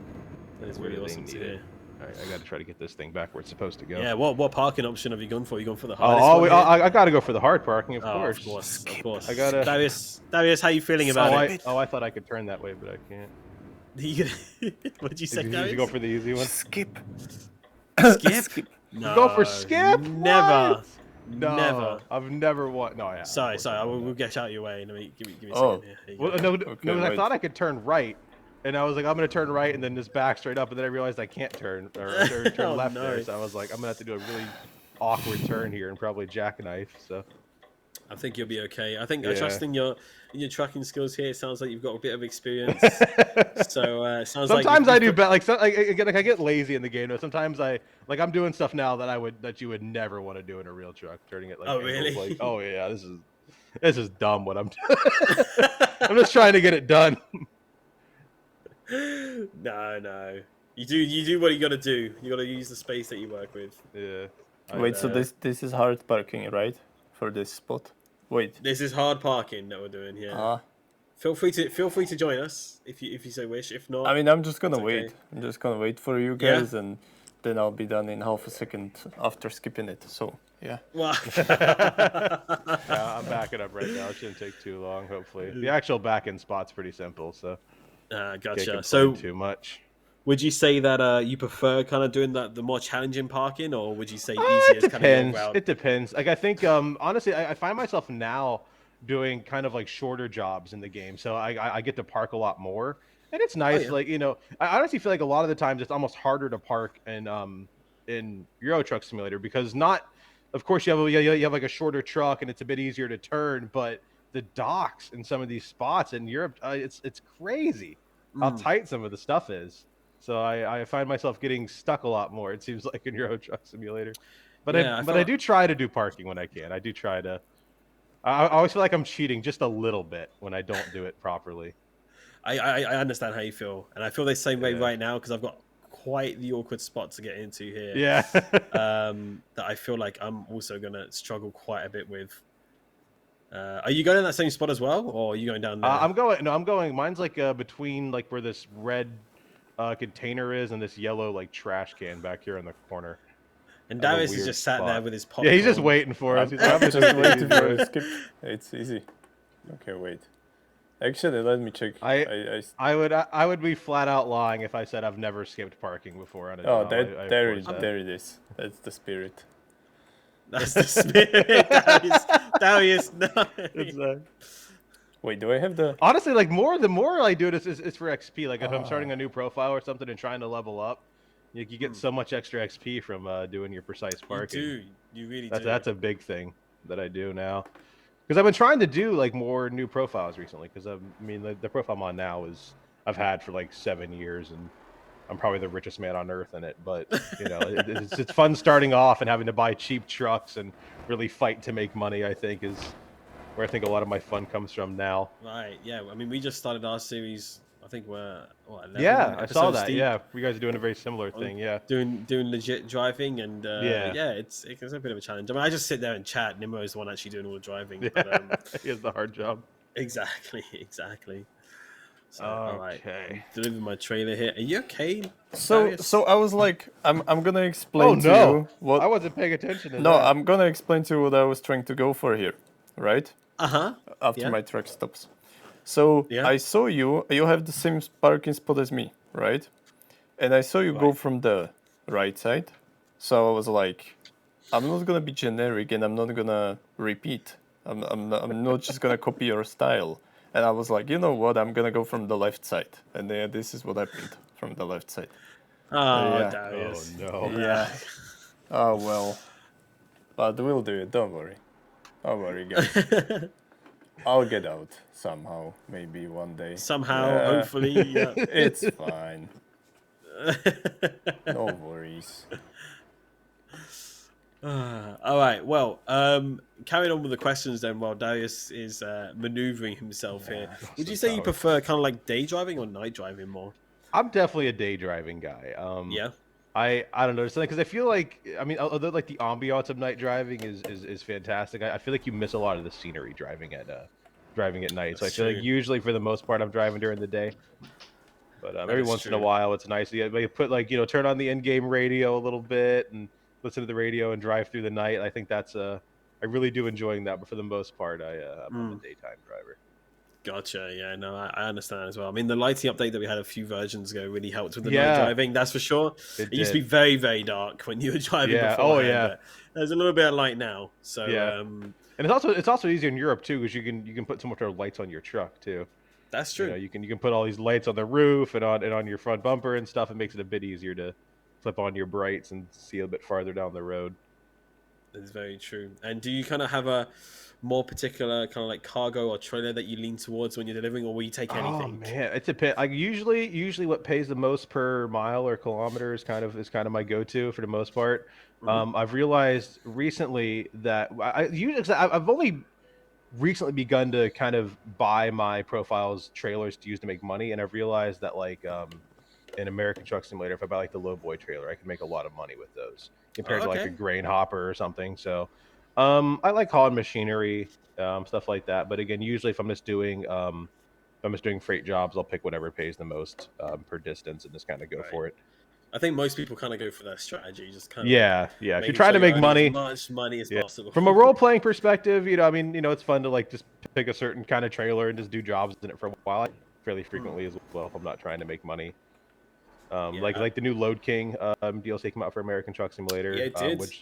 That is really awesome to hear.
I got to try to get this thing back where it's supposed to go.
Yeah. What parking option have you gone for? You gone for the
Oh,
hardest one here?
I got to go for the hard parking, of course.
Of course,
Skip.
of course.
I gotta.
Darius, how you feeling about it?
I thought I could turn that way, but I can't.
What'd you say,
Did
Darius?
you go for the easy one?
Skip.
Skip? No.
Go for skip?
Never.
What? No,
Never.
I've never won. No, I have.
Sorry. We'll get out of your way. Let me give me a
Oh.
second here. Here you
Well,
go.
no, I
wait.
thought I could turn right, and I was like, I'm gonna turn right and then just back straight up, and then I realized I can't turn or turn
Oh,
left
no.
there, so I was like, I'm gonna have to do a really awkward turn here and probably jackknife. So
I think you'll be okay. I think
Yeah.
trusting your trucking skills here. It sounds like you've got a bit of experience. So it sounds
sometimes
like
I do better. Like, I get lazy in the game. Though sometimes I'm doing stuff now that you would never want to do in a real truck, turning it like.
Oh,
angles,
really?
Like, oh yeah, this is dumb. What I'm doing. I'm just trying to get it done.
No. You do what you got to do. You got to use the space that you work with.
Yeah.
Wait, so this is hard parking, right? For this spot. Wait.
This is hard parking that we're doing here.
Ah.
Feel free to join us if you so wish. If not,
I mean, I'm just gonna
it's
wait.
okay.
I'm just gonna wait for you
Yeah?
guys, and then I'll be done in half a second after skipping it. So yeah.
well,
Yeah, I'm backing up right now. It shouldn't take too long. Hopefully, the actual back-end spot's pretty simple, so can't
gotcha.
complain
So,
too much.
would you say that you prefer kind of doing the more challenging parking, or would you say easier
It
is kind of
depends.
your route?
It depends. Like I think, honestly, I find myself now doing kind of like shorter jobs in the game, so I get to park a lot more, and it's nice.
yeah.
Like I honestly feel like a lot of the times it's almost harder to park in Euro Truck Simulator because of course you have like a shorter truck and it's a bit easier to turn, but the docks in some of these spots in Europe, it's crazy how tight some of the stuff is. So I find myself getting stuck a lot more. It seems like in Euro Truck Simulator, but I do try to do parking when I can. I do try to. I always feel like I'm cheating just a little bit when I don't do it properly.
I understand how you feel, and I feel the same way
Yeah.
right now because I've got quite the awkward spot to get into here.
Yeah.
That I feel like I'm also gonna struggle quite a bit with. Are you going in that same spot as well, or are you going down there?
I'm going. Mine's like between like where this red container is and this yellow like trash can back here in the corner.
And
That's a
Darius is
weird
just sat there
spot.
with his popcorn.
Yeah, he's just waiting for us.
I'm
He's having
just
a
waiting for
easy.
a skip. It's easy. Okay, wait. Actually, let me check.
I would be flat out lying if I said I've never skipped parking before on a
Oh,
job.
there
it
it is. That's the spirit.
That's the spirit. Darius, no.
Wait, do I have the?
Honestly, like the more I do it is for XP. Like if I'm starting a new profile or something and trying to level up, you get so much extra XP from doing your precise parking.
You really do.
That's a big thing that I do now. Because I've been trying to do like more new profiles recently. Because I mean, the profile I'm on now I've had for like 7 years, and I'm probably the richest man on earth in it. But you know, it's fun starting off and having to buy cheap trucks and really fight to make money. I think is where I think a lot of my fun comes from now.
Right. Yeah. I mean, we just started our series. I think we're 11
Yeah, I saw
episodes
that.
deep.
Yeah, you guys are doing a very similar thing. Yeah,
Doing legit driving, and
Yeah.
it's a bit of a challenge. I mean, I just sit there and chat. Nimmo is the one actually doing all the driving. But,
he has the hard job.
exactly. So, all right,
Okay.
delivering my trailer here. Are you okay?
So
Darius?
I was like, I'm gonna explain
Oh
to
no!
you what.
I wasn't paying attention to
No,
that.
I'm gonna explain to you what I was trying to go for here, right?
Uh-huh.
After
Yeah.
my truck stops. So
Yeah.
I saw you have the same parking spot as me, right? And I saw you go from the right side. So I was like, I'm not gonna be generic and I'm not gonna repeat. I'm not just gonna copy your style. And I was like, you know what? I'm gonna go from the left side. And this is what happened from the left side.
Oh,
Yeah.
Darius.
Oh no!
Yeah. Oh well. But we'll do it. Don't worry. Don't worry, guys. I'll get out somehow, maybe one day.
Somehow,
Yeah.
hopefully. Yeah.
It's fine. No worries.
All right. Well, carrying on with the questions then, while Darius is maneuvering himself here. Would you say you prefer kind of like day driving or night driving more?
I'm definitely a day driving guy.
Yeah.
I don't know, because I feel like although like the ambiance of night driving is fantastic. I feel like you miss a lot of the scenery driving at night. So I
That's
feel
true.
like usually for the most part I'm driving during the day. But every once in a while, it's nice. You put like turn on the in-game radio a little bit and listen to the radio and drive through the night. I think that's I really do enjoying that. But for the most part, I'm a daytime driver.
Gotcha. Yeah, no, I understand as well. I mean, the lighting update that we had a few versions ago really helped with the night driving. That's for sure. It used to be very, very dark when you were driving beforehand. But there's a little bit of light now. So
and it's also easier in Europe too because you can put so much more lights on your truck too.
That's true.
You can put all these lights on the roof and on your front bumper and stuff. It makes it a bit easier to flip on your brights and see a bit farther down the road.
That's very true. And do you kind of have a more particular kind of like cargo or trailer that you lean towards when you're delivering, or will you take anything?
Oh man, it's a pit. Like usually what pays the most per mile or kilometer is kind of my go-to for the most part. I've realized recently that I've only recently begun to kind of buy my profiles trailers to use to make money, and I've realized that like in American Truck Simulator, if I buy like the Lowboy trailer, I can make a lot of money with those compared to like a grain hopper or something. So I like hauling machinery, stuff like that. But again, usually if I'm just doing freight jobs, I'll pick whatever pays the most per distance and just kind of go for it.
I think most people kind of go for that strategy, just kind of
If you're trying to make money,
as much money as possible.
From a role playing perspective, it's fun to like just pick a certain kind of trailer and just do jobs in it for a while, fairly frequently as well. If I'm not trying to make money, like the new Load King DLC came out for American Truck Simulator,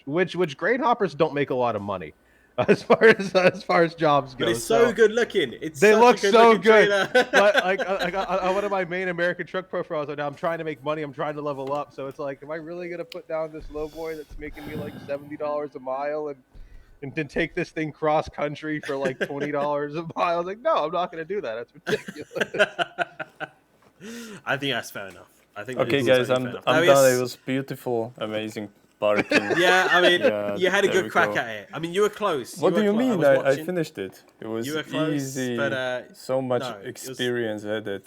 which grain hoppers don't make a lot of money. As far as jobs go,
but it's so good looking.
They look so good. But like one of my main American truck profiles right now, I'm trying to make money. I'm trying to level up. So it's like, am I really gonna put down this Lowboy that's making me like $70 a mile and then take this thing cross country for like $20 a mile? I was like, no, I'm not gonna do that. That's ridiculous.
I think that's fair enough. I think.
Okay, guys, I'm done. It was beautiful, amazing.
Yeah, I mean, you had a good crack at it. I mean, you were close.
What do you mean? I finished it. It was easy.
But,
so much experience added.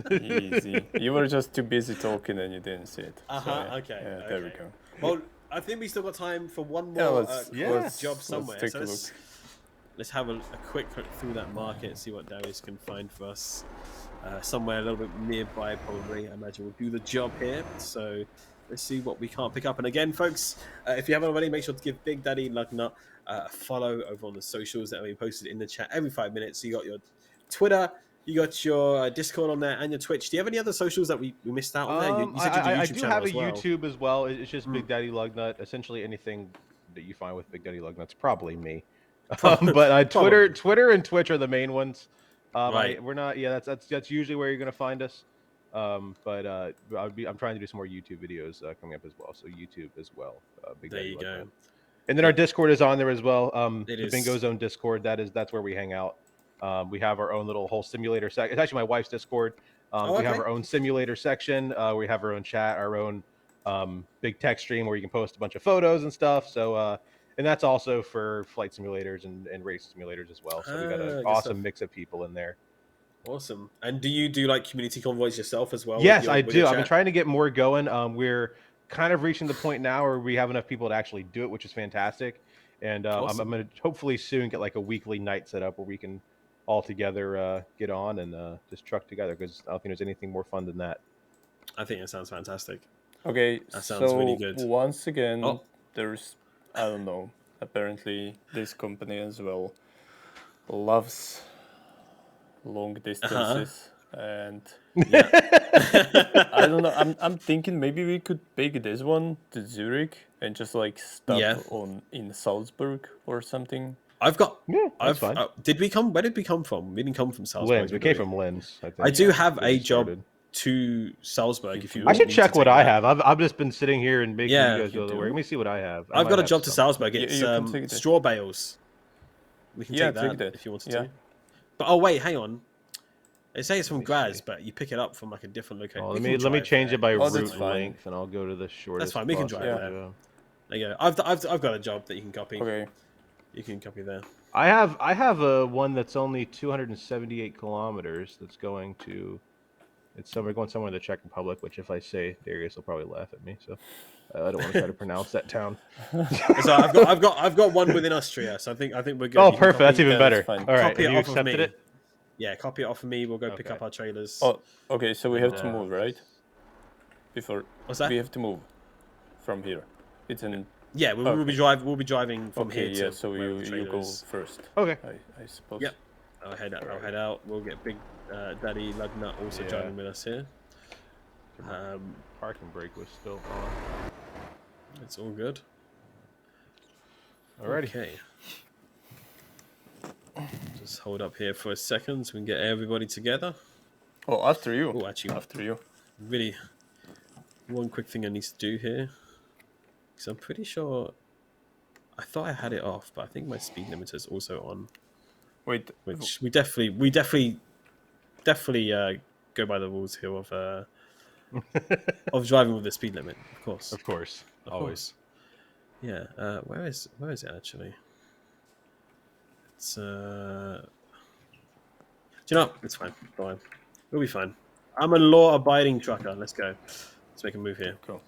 Easy. You were just too busy talking and you didn't see it.
Okay.
There we go.
Well, I think we still got time for one more job somewhere.
Let's take a look.
Let's have a quick look through that market and see what Darius can find for us. Somewhere a little bit nearby, probably. I imagine we'll do the job here. So let's see what we can't pick up. And again, folks, if you haven't already, make sure to give Big Daddy Lugnut a follow over on the socials that are being posted in the chat every 5 minutes. So you got your Twitter, you got your Discord on there, and your Twitch. Do you have any other socials that we missed out on there? You said
I do have a YouTube as well. It's just Big Daddy Lugnut. Essentially anything that you find with Big Daddy Lugnut's probably me. But Twitter and Twitch are the main ones. We're not. Yeah, that's usually where you're gonna find us. I'm trying to do some more YouTube videos coming up as well. So YouTube as well.
There you go.
And then our Discord is on there as well. The Bingo Zone Discord. That's where we hang out. We have our own little whole simulator section. It's actually my wife's Discord. We have our own simulator section. We have our own chat, our own big tech stream where you can post a bunch of photos and stuff. So and that's also for flight simulators and race simulators as well. So we got an awesome mix of people in there.
Awesome. And do you do like community convoys yourself as well?
Yes, I do. I've been trying to get more going. We're kind of reaching the point now where we have enough people to actually do it, which is fantastic. And awesome. I'm going to hopefully soon get like a weekly night set up where we can all together get on and just truck together, because I don't think there's anything more fun than that.
I think it sounds fantastic.
Okay,
that sounds really good.
Once again, there's, I don't know, apparently this company as well loves long distances and I don't know, I'm thinking maybe we could pick this one to Zurich and just like stop in Salzburg or something.
I've got
that's fine.
where did we come from? We didn't come from Salzburg.
Linz. We came from Linz, I think.
I do have a job to Salzburg. If you
I should check what I have. I've just been sitting here and making you guys go to work. Let me see what I have.
I've got a job to Salzburg. It's straw bales. We can take that if you wanted to. But wait, hang on. They say it's from Graz, but you pick it up from like a different location.
Let me change it by route length, and I'll go to the shortest.
That's fine. We can drive there. There you go. I've got a job that you can copy.
Okay.
You can copy there.
I have a one that's only 278 kilometers. That's going to. We're going somewhere in the Czech Republic, which if I say Darius will probably laugh at me. So I don't want to try to pronounce that town.
So I've got one within Austria. So I think we're good.
Oh, perfect. That's even better. All right,
Copy
you accepted it?
Yeah, copy it off of me. We'll go pick up our trailers.
Oh, okay. So we have to move, right? Before
what's that?
we have to move from here. It's in.
Yeah, we'll be driving. We'll be driving from here to
so
wherever the
you
trailer
go
is.
first.
Okay.
I suppose.
Yep. I'll head out. We'll get Big Daddy Lug Nut also joining with us here.
Parking brake was still on.
It's all good.
Alrighty.
Okay. Just hold up here for a second so we can get everybody together.
Oh, after you.
Oh, actually,
after you.
Really, one quick thing I need to do here. Because I'm pretty sure I thought I had it off, but I think my speed limiter is also on.
Wait.
Which we definitely go by the rules here of driving with the speed limit, of course.
Of course. Always.
Yeah. Where is it actually? It's do you know what? It's fine. Fine. We'll be fine. I'm a law-abiding trucker. Let's go. Let's make a move here.
Cool.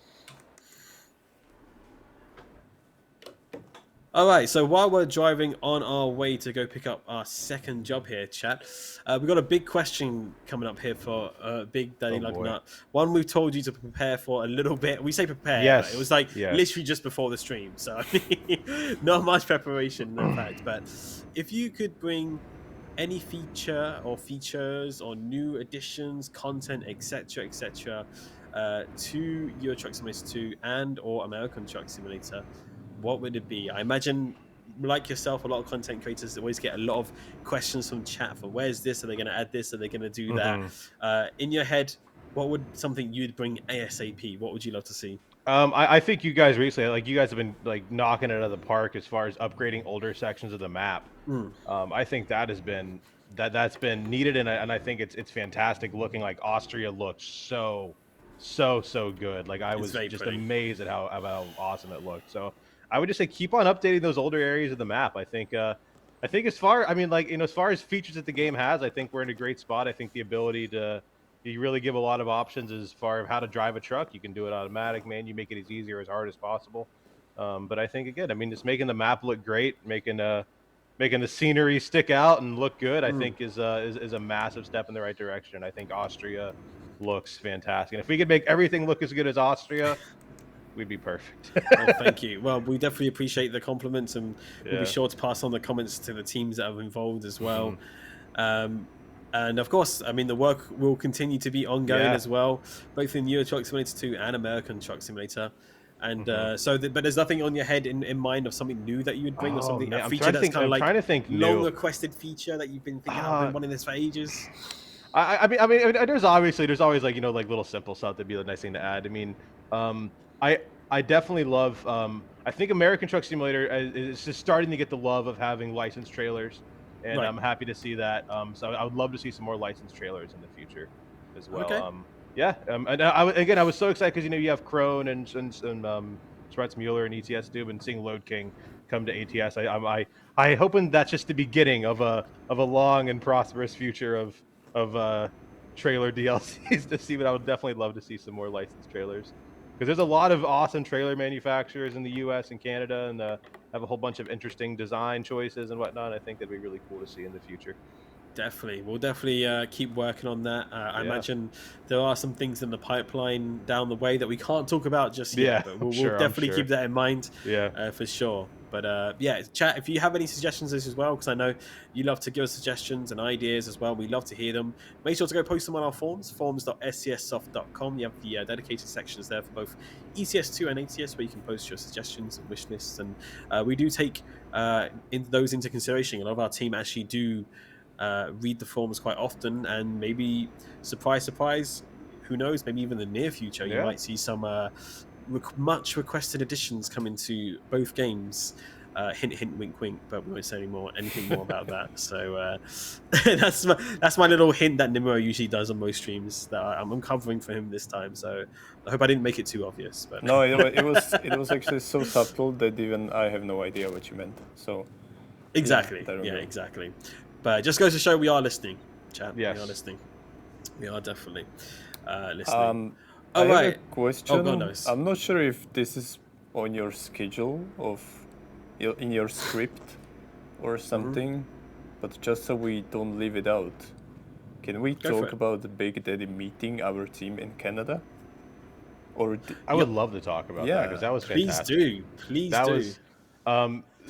All right, so while we're driving on our way to go pick up our second job here, chat, we've got a big question coming up here for Big Daddy Lug Nut. One we've told you to prepare for a little bit. We say prepare,
yes.
But it was like literally just before the stream, so not much preparation, in fact. But if you could bring any feature or features or new additions, content, etc., to Euro Truck Simulator 2 and or American Truck Simulator, what would it be? I imagine, like yourself, a lot of content creators always get a lot of questions from chat for where's this? Are they going to add this? Are they going to do that? In your head, what would something you'd bring ASAP? What would you love to see?
I think you guys recently, like you guys have been like knocking it out of the park as far as upgrading older sections of the map. I think that has been that's been needed, and I think it's fantastic. Looking like Austria looks so good. Like I was just amazed at how awesome it looked. So I would just say keep on updating those older areas of the map. I think as far as far as features that the game has, I think we're in a great spot. I think the ability to you really give a lot of options as far as how to drive a truck. You can do it automatic, man. You make it as easy or as hard as possible. But I think again, just making the map look great, making the scenery stick out and look good, I think is a massive step in the right direction. I think Austria looks fantastic. And if we could make everything look as good as Austria, we'd be perfect.
Oh, thank you. Well, we definitely appreciate the compliments, and we'll be sure to pass on the comments to the teams that are involved as well. And of course, I mean, the work will continue to be ongoing as well, both in Euro Truck Simulator 2 and American Truck Simulator. And but there's nothing on your head in mind of something new that you would bring, or something a feature that's kind of like
trying to think
long requested feature that you've been thinking, I've been wanting this for ages.
I mean, there's always like like little simple stuff that'd be a nice thing to add. I mean, I definitely love. I think American Truck Simulator is just starting to get the love of having licensed trailers, and I'm happy to see that. So I would love to see some more licensed trailers in the future as well.
Okay.
And I was so excited because you have Krone and Schwartz-Mueller and ETS Dube, and seeing Load King come to ATS. I hoping that's just the beginning of a long and prosperous future of trailer DLCs to see. But I would definitely love to see some more licensed trailers, because there's a lot of awesome trailer manufacturers in the U.S. and Canada, and have a whole bunch of interesting design choices and whatnot. I think that'd be really cool to see in the future.
Definitely. We'll definitely keep working on that. I imagine there are some things in the pipeline down the way that we can't talk about just yet, but we'll definitely keep that in mind for sure. But chat, if you have any suggestions as well, because I know you love to give us suggestions and ideas as well. We love to hear them. Make sure to go post them on our forums, forums.scssoft.com. You have the dedicated sections there for both ECS2 and ATS, where you can post your suggestions and wish lists. And we do take those into consideration. A lot of our team actually do read the forums quite often, and maybe surprise, who knows, maybe even in the near future you might see some much requested additions come into both games. Hint, hint, wink, wink, but we won't say anything more about that. So that's my little hint that Nimuro usually does on most streams that I'm covering for him this time. So I hope I didn't make it too obvious. But
no, it was actually so subtle that even I have no idea what you meant. So
exactly, exactly. But it just goes to show we are listening, chat. Yes. We are listening. We are definitely listening.
I have a question. Oh, God knows. I'm not sure if this is on your schedule in your script or something, but just so we don't leave it out. Can we
Go for
talk
it.
about the Big Daddy meeting our team in Canada? Or
I would love to talk about that because that was
Please
fantastic.
do. Please
That
do.
was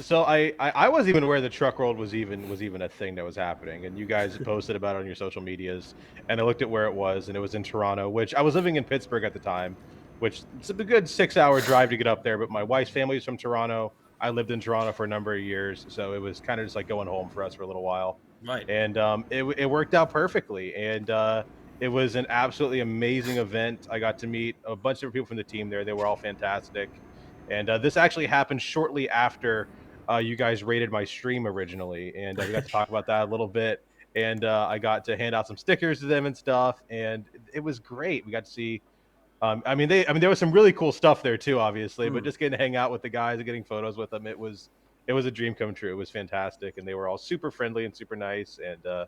so I wasn't even aware the truck world was even a thing that was happening, and you guys posted about it on your social medias, and I looked at where it was, and it was in Toronto, which I was living in Pittsburgh at the time, which it's a good 6 hour drive to get up there, but my wife's family is from Toronto. I lived in Toronto for a number of years, so it was kind of just like going home for us for a little while,
Right.
and it worked out perfectly, and it was an absolutely amazing event. I got to meet a bunch of people from the team there. They were all fantastic. And this actually happened shortly after you guys rated my stream originally, and we got to talk about that a little bit. And I got to hand out some stickers to them and stuff, and it was great. We got to see. There was some really cool stuff there too, obviously. But just getting to hang out with the guys and getting photos with them, it was a dream come true. It was fantastic, and they were all super friendly and super nice. And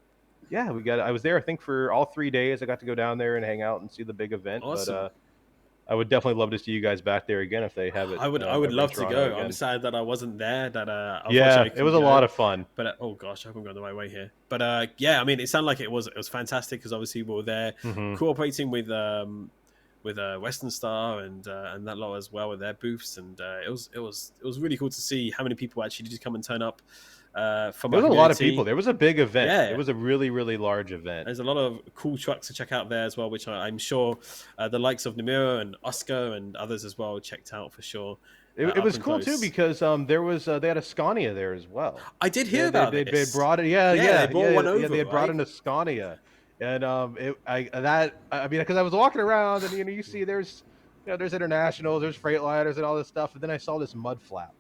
yeah, I was there, I think, for all 3 days. I got to go down there and hang out and see the big event.
Awesome.
But I would definitely love to see you guys back there again if they have it.
I would
ever in
love to
Toronto
go.
again.
I'm sad that I wasn't there. That
Yeah,
unfortunately I
it was
couldn't
a lot
go.
of fun.
But oh gosh, I hope I'm going the right way here. But yeah, I mean, it sounded like it was fantastic because obviously we were there cooperating with Western Star and that lot as well with their booths, and it was really cool to see how many people actually did come and turn up. From
there was a lot of people. There was a big event.
Yeah.
It was a really, really large event.
There's a lot of cool trucks to check out there as well, which I'm sure the likes of Namira and Oscar and others as well checked out for sure.
It was cool too because there was they had a Scania there as well.
I did hear about
they,
this.
They brought it. They
brought one over.
They had brought in a Scania, and because I was walking around and you see there's internationals, there's Freightliners and all this stuff, and then I saw this mud flap.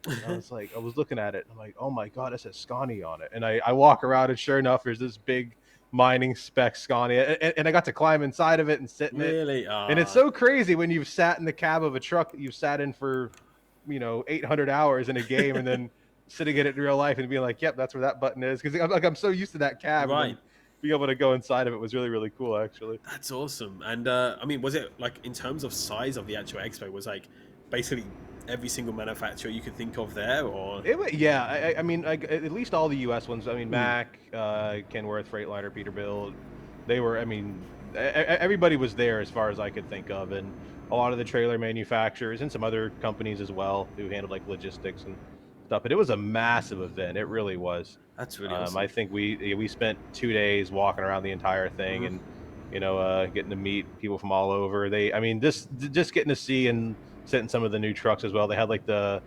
And I was looking at it. And I'm like, oh my god, it says Scania on it. And I walk around, and sure enough, there's this big mining spec Scania, and I got to climb inside of it and sit in it.
Really?
And it's so crazy when you've sat in the cab of a truck that you've sat in for 800 hours in a game, and then sitting in it in real life and being like, yep, that's where that button is, because I'm so used to that cab.
Right.
Being able to go inside of it was really, really cool, actually.
That's awesome. And I mean, was it like in terms of size of the actual expo? Was like basically every single manufacturer you could think of there, or
I mean, like, at least all the U.S. ones. I mean, Mack, Kenworth, Freightliner, Peterbilt. They were. I mean, everybody was there as far as I could think of, and a lot of the trailer manufacturers and some other companies as well who handled like logistics and stuff. But it was a massive event. It really was.
That's really awesome.
I think we spent 2 days walking around the entire thing and getting to meet people from all over. Just getting to see and sit in some of the new trucks as well. They had like the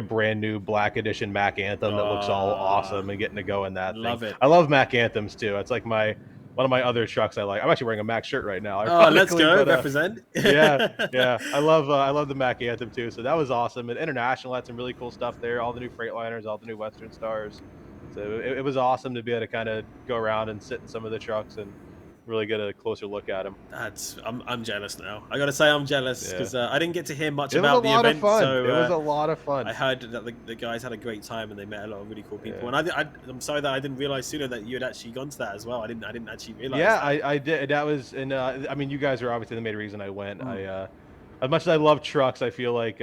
brand new black edition Mack Anthem that looks all awesome, and getting to go in that
love
thing.
it.
I love Mack Anthems too. It's like one of my other trucks I like. I'm actually wearing a Mack shirt right now.
Let's go, represent.
yeah. I love the Mack Anthem too. So that was awesome. And International had some really cool stuff there. All the new Freightliners, all the new Western Stars. So it was awesome to be able to kind of go around and sit in some of the trucks and really get a closer look at them.
I'm jealous now. I gotta say I'm jealous because I didn't get to hear much about the event.
So it was a lot of fun.
I heard that the guys had a great time and they met a lot of really cool people. And I'm sorry that I didn't realize sooner that you had actually gone to that as well. I didn't actually realize.
Yeah, I did. That was, and I mean, you guys are obviously the main reason I went. As much as I love trucks, I feel like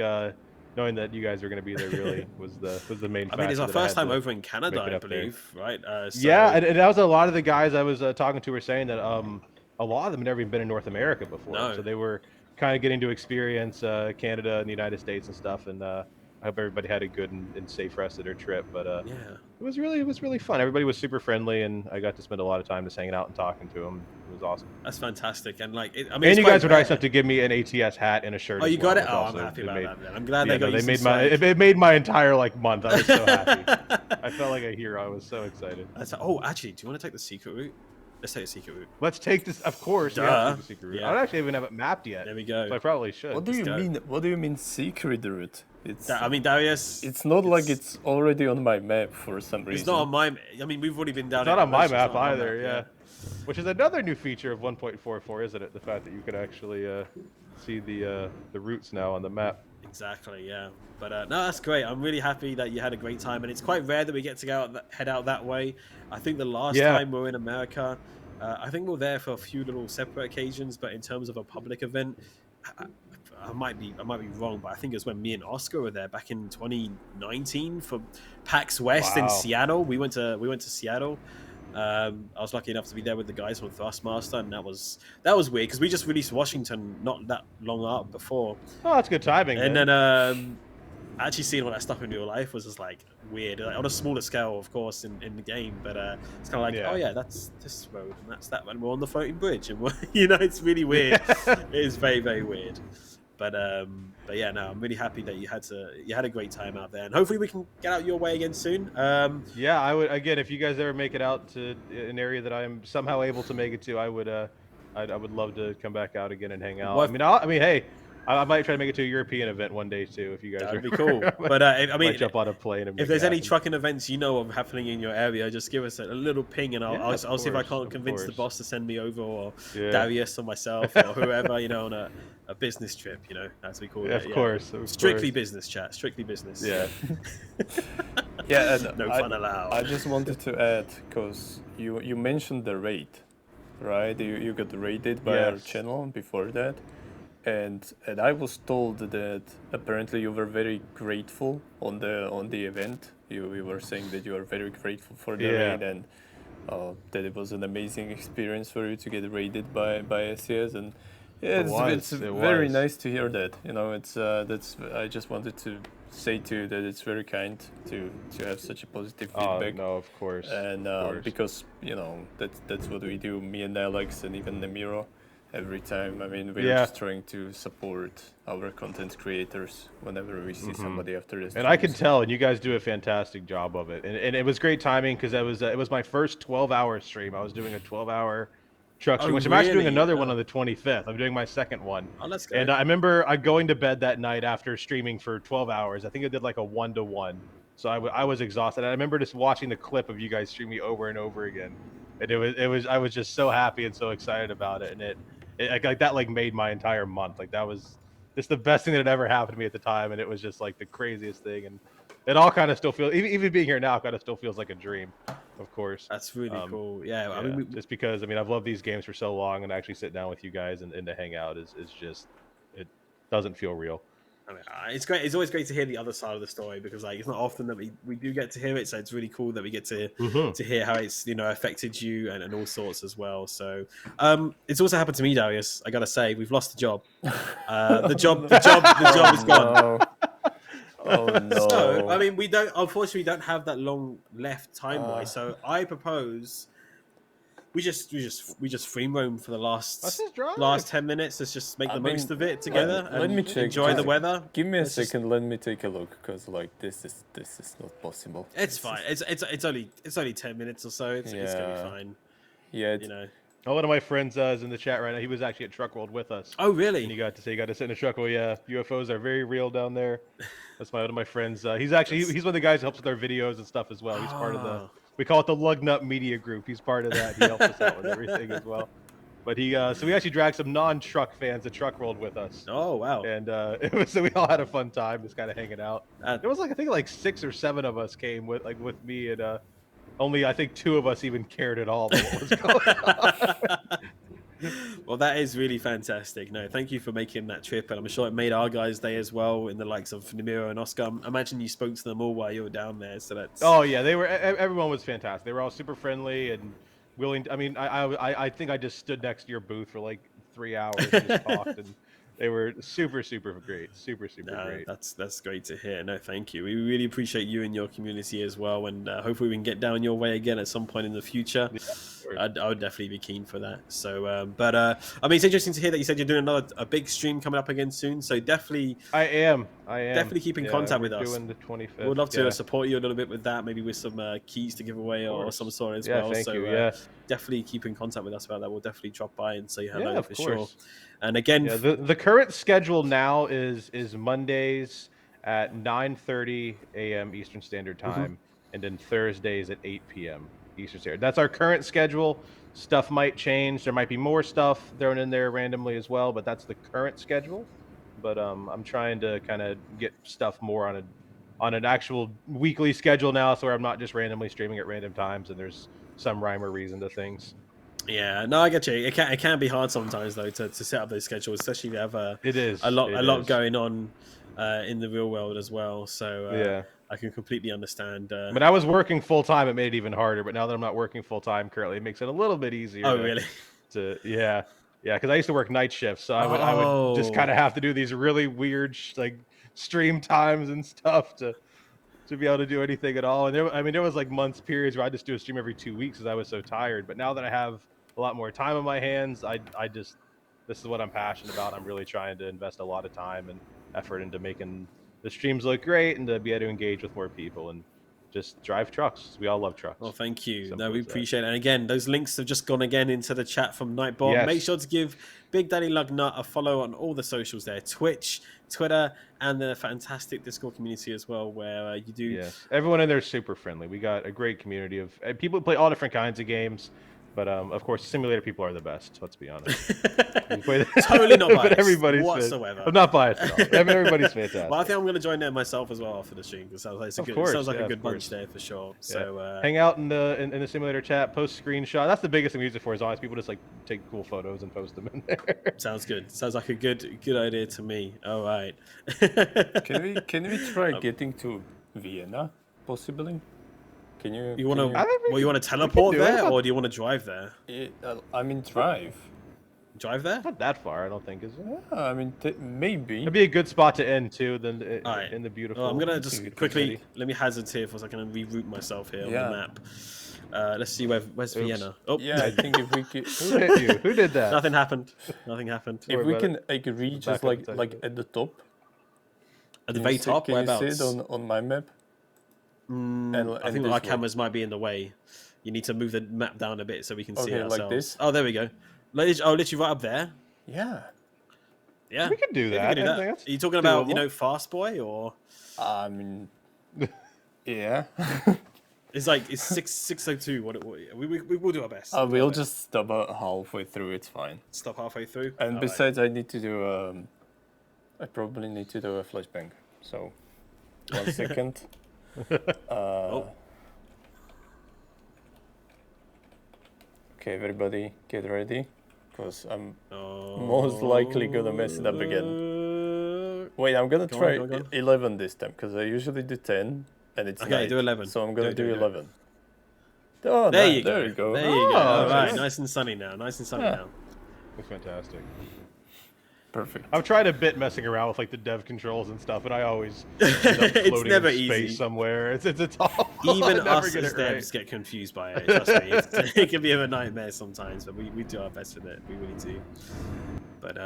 knowing that you guys were going to be there really was the main factor.
I mean, it's our first time over in Canada, I believe, right?
Yeah, and that was a lot of the guys I was talking to were saying that a lot of them had never even been in North America before.
No.
So they were kind of getting to experience Canada and the United States and stuff. And I hope everybody had a good and safe rest of their trip. But
yeah,
it was really fun. Everybody was super friendly, and I got to spend a lot of time just hanging out and talking to them. It was awesome.
That's fantastic. And like,
and you guys were nice enough to give me an ATS hat and a shirt.
Oh, you got it? Oh, I'm happy about that. Then. I'm glad they got you.
It made my entire month. I was so happy. I felt like a hero. I was so excited.
Actually, do you want to take the secret route? Let's take a secret route.
Let's take this. Of course, we have to take the secret route.
Yeah.
I don't actually even have it mapped yet.
There we go.
So I probably should.
What do you mean? What do you mean secret route?
Darius.
It's not like it's already on my map for some reason.
It's not on my. I mean, we've already been down.
It's not on my map either. Yeah. Which is another new feature of 1.44, isn't it? The fact that you can actually see the routes now on the map.
Exactly. Yeah. But no, that's great. I'm really happy that you had a great time, and it's quite rare that we get to head out that way. I think the last time we were in America, I think we were there for a few little separate occasions, but in terms of a public event, I might be wrong, but I think it was when me and Oscar were there back in 2019 for PAX West in Seattle. We went to Seattle. I was lucky enough to be there with the guys from Thrustmaster, and that was weird because we just released Washington not that long out before,
Oh, that's good timing.
and
then
actually seeing all that stuff in real life was just like weird, like, on a smaller scale, of course, in the game. But it's kind of like, oh yeah, that's this road and that's that, and we're on the floating bridge, and we're, it's really weird. It is very, very weird. But yeah, no, I'm really happy that you had a great time out there, and hopefully we can get out your way again soon.
Yeah, I would, again, if you guys ever make it out to an area that I'm somehow able to make it to, I would love to come back out again and hang out. I mean, hey, I might try to make it to a European event one day too, if you guys
that'd
are.
be cool. But I mean,
jump on a plane and
if there's any trucking events of happening in your area, just give us a little ping, and I'll see if I can't convince the boss to send me over, or Darius or myself or whoever, on a business trip, as we call it.
Of course.
Strictly business, chat. Strictly business.
Yeah.
Yeah, and
no fun allowed.
I just wanted to add, because you mentioned the raid, right? You got raided by our channel before that. And I was told that apparently you were very grateful on the event. You were saying that you are very grateful for the raid, and that it was an amazing experience for you to get raided by SES. And it's very nice to hear that. That's I just wanted to say to you that it's very kind to have such a positive feedback.
No, of course.
And because that's what we do, me and Alex and even Nemiro. Every time, I mean, we're just trying to support our content creators whenever we see somebody after this.
And I can tell, and you guys do a fantastic job of it. And it was great timing, because it was my first 12-hour stream. I was doing a 12-hour truck stream, which I'm actually doing another one on the 25th. I'm doing my second one.
Oh, let's go.
And I remember going to bed that night after streaming for 12 hours. I think I did like a 1-to-1. So I was exhausted. And I remember just watching the clip of you guys streaming over and over again. And I was just so happy and so excited about it. And it that made my entire month. Like, that was just the best thing that had ever happened to me at the time, and it was just like the craziest thing. And it all kind of still feels, even being here now, kind of still feels like a dream. Of course,
that's really cool. Yeah, I mean,
just because I've loved these games for so long, and actually sit down with you guys and to hang out is just, it doesn't feel real.
I mean, it's great. It's always great to hear the other side of the story, because it's not often that we do get to hear it. So it's really cool that we get to hear how it's affected you and all sorts as well. So it's also happened to me, Darius. I gotta say, we've lost the job. The job is gone.
Oh no!
So I mean, unfortunately we don't have that long left time wise. So I propose we just free roam for the last 10 minutes. Let's just make the most of it together.
Let me check.
Enjoy the weather.
Give me a second. Let me take a look, because this is not possible.
It's fine. It's only 10 minutes or so. It's gonna be fine.
Yeah.
One of my friends is in the chat right now. He was actually at Truck World with us.
Oh, really?
And he got to sit in a truck. Well, yeah, UFOs are very real down there. That's one of my friends. He's one of the guys who helps with our videos and stuff as well. He's part of we call it the Lug Nut Media Group. He's part of that. He helps us out with everything as well. But so we actually dragged some non-truck fans to Truck World with us.
Oh, wow.
And so we all had a fun time just kind of hanging out. There was I think 6 or 7 of us came with me, and only I think 2 of us even cared at all about what was going on.
Well, that is really fantastic. No, thank you for making that trip, and I'm sure it made our guys' day as well, in the likes of Nemiro and Oscar. I imagine you spoke to them all while you were down there, so that's...
Oh yeah, everyone was fantastic. They were all super friendly and willing. I mean, I think I just stood next to your booth for 3 hours and just talked, and they were super great, super great.
That's great to hear. No, thank you. We really appreciate you and your community as well, and hopefully we can get down your way again at some point in the future. I would definitely be keen for that. So, I mean, it's interesting to hear that you said you're doing a big stream coming up again soon. So definitely,
I am
definitely keep in contact with us.
Doing the 25th.
We'd love to support you a little bit with that, maybe with some keys to give away or some sort as well.
Thank
so
you.
Definitely keep in contact with us about that. We'll definitely drop by and say hello for sure. And again,
the current schedule now is Mondays at 9:30 a.m. Eastern Standard Time, and then Thursdays at 8 p.m. Eastern Standard. That's our current schedule. Stuff might change. There might be more stuff thrown in there randomly as well, but that's the current schedule. But I'm trying to kind of get stuff more on an actual weekly schedule now, so I'm not just randomly streaming at random times and there's some rhyme or reason to things.
Yeah, no, I get you. It can be hard sometimes though to set up those schedules, especially if you have a lot going on. in the real world as well. So I can completely understand.
When I was working full time, it made it even harder. But now that I'm not working full time currently, it makes it a little bit easier.
Oh, really?
Yeah, because I used to work night shifts, so I would just kind of have to do these really weird like stream times and stuff to be able to do anything at all. And there was like months periods where I just do a stream every 2 weeks because I was so tired. But now that I have a lot more time on my hands, I just this is what I'm passionate about. I'm really trying to invest a lot of time and effort into making the streams look great and to be able to engage with more people and just drive trucks. We all love trucks.
Well, thank you.
Simple
No, we
as that.
appreciate it. And again, those links have just gone again into the chat from Nightbot.
Yes.
Make sure to give Big Daddy Lugnut a follow on all the socials there, Twitch, Twitter, and the fantastic Discord community as well, where you do.
Yes, everyone in there is super friendly. We got a great community of people who play all different kinds of games. But of course, simulator people are the best. Let's be honest.
Totally not biased
but everybody's
whatsoever.
I'm not biased at all. I mean, everybody's fantastic.
Well, I think I'm going to join there myself as well after the stream. Because sounds like a good bunch there for sure.
Yeah.
So
hang out in the simulator chat, post screenshot. That's the biggest thing we use it for. Is honest, people just like take cool photos and post them in there.
Sounds good. Sounds like a good idea to me. All right.
Can we try getting to Vienna, possibly?
You want to teleport there, or do you want to drive there?
I mean, drive.
Drive there?
Not that far, I don't think, is it?
Yeah, I mean, maybe.
It'd be a good spot to end too. Then
right.
in the beautiful.
Well, I'm gonna just quickly
city.
let me hazard here for a second and reroute myself here on the map. Let's see where's Vienna. Oh,
yeah, I think if we could.
Who hit you? Who did that?
Nothing happened. Nothing happened.
If we can reach just like at the top.
At the very top,
can
whereabouts?
you see it on my map?
I think our cameras might be in the way. You need to move the map down a bit so we can see it ourselves.
Like this?
Oh, there we go. Literally right up there.
Yeah.
Yeah.
We can do that.
Are you talking about Fast Boy or?
I mean, yeah.
It's 6:02. We will do our best.
We'll just stop halfway through. It's fine.
Stop halfway through.
And besides, I need to do. I probably need to do a flashbang. So, 1 second. Okay, everybody, get ready, because I'm most likely gonna mess it up again. Wait, I'm gonna try 11 this time, because I usually do 10, and it's
okay. Do 11.
So I'm gonna do 11. Oh,
there you go.
There you go.
There you go. All right, nice and sunny now. Nice and sunny now.
That's fantastic.
Perfect.
I've tried a bit messing around with like the dev controls and stuff, and I always end up
it's never
in space
easy
somewhere. It's awful.
Even us as devs get confused by it. Trust me, it can be a nightmare sometimes, but we do our best with it. We really do. But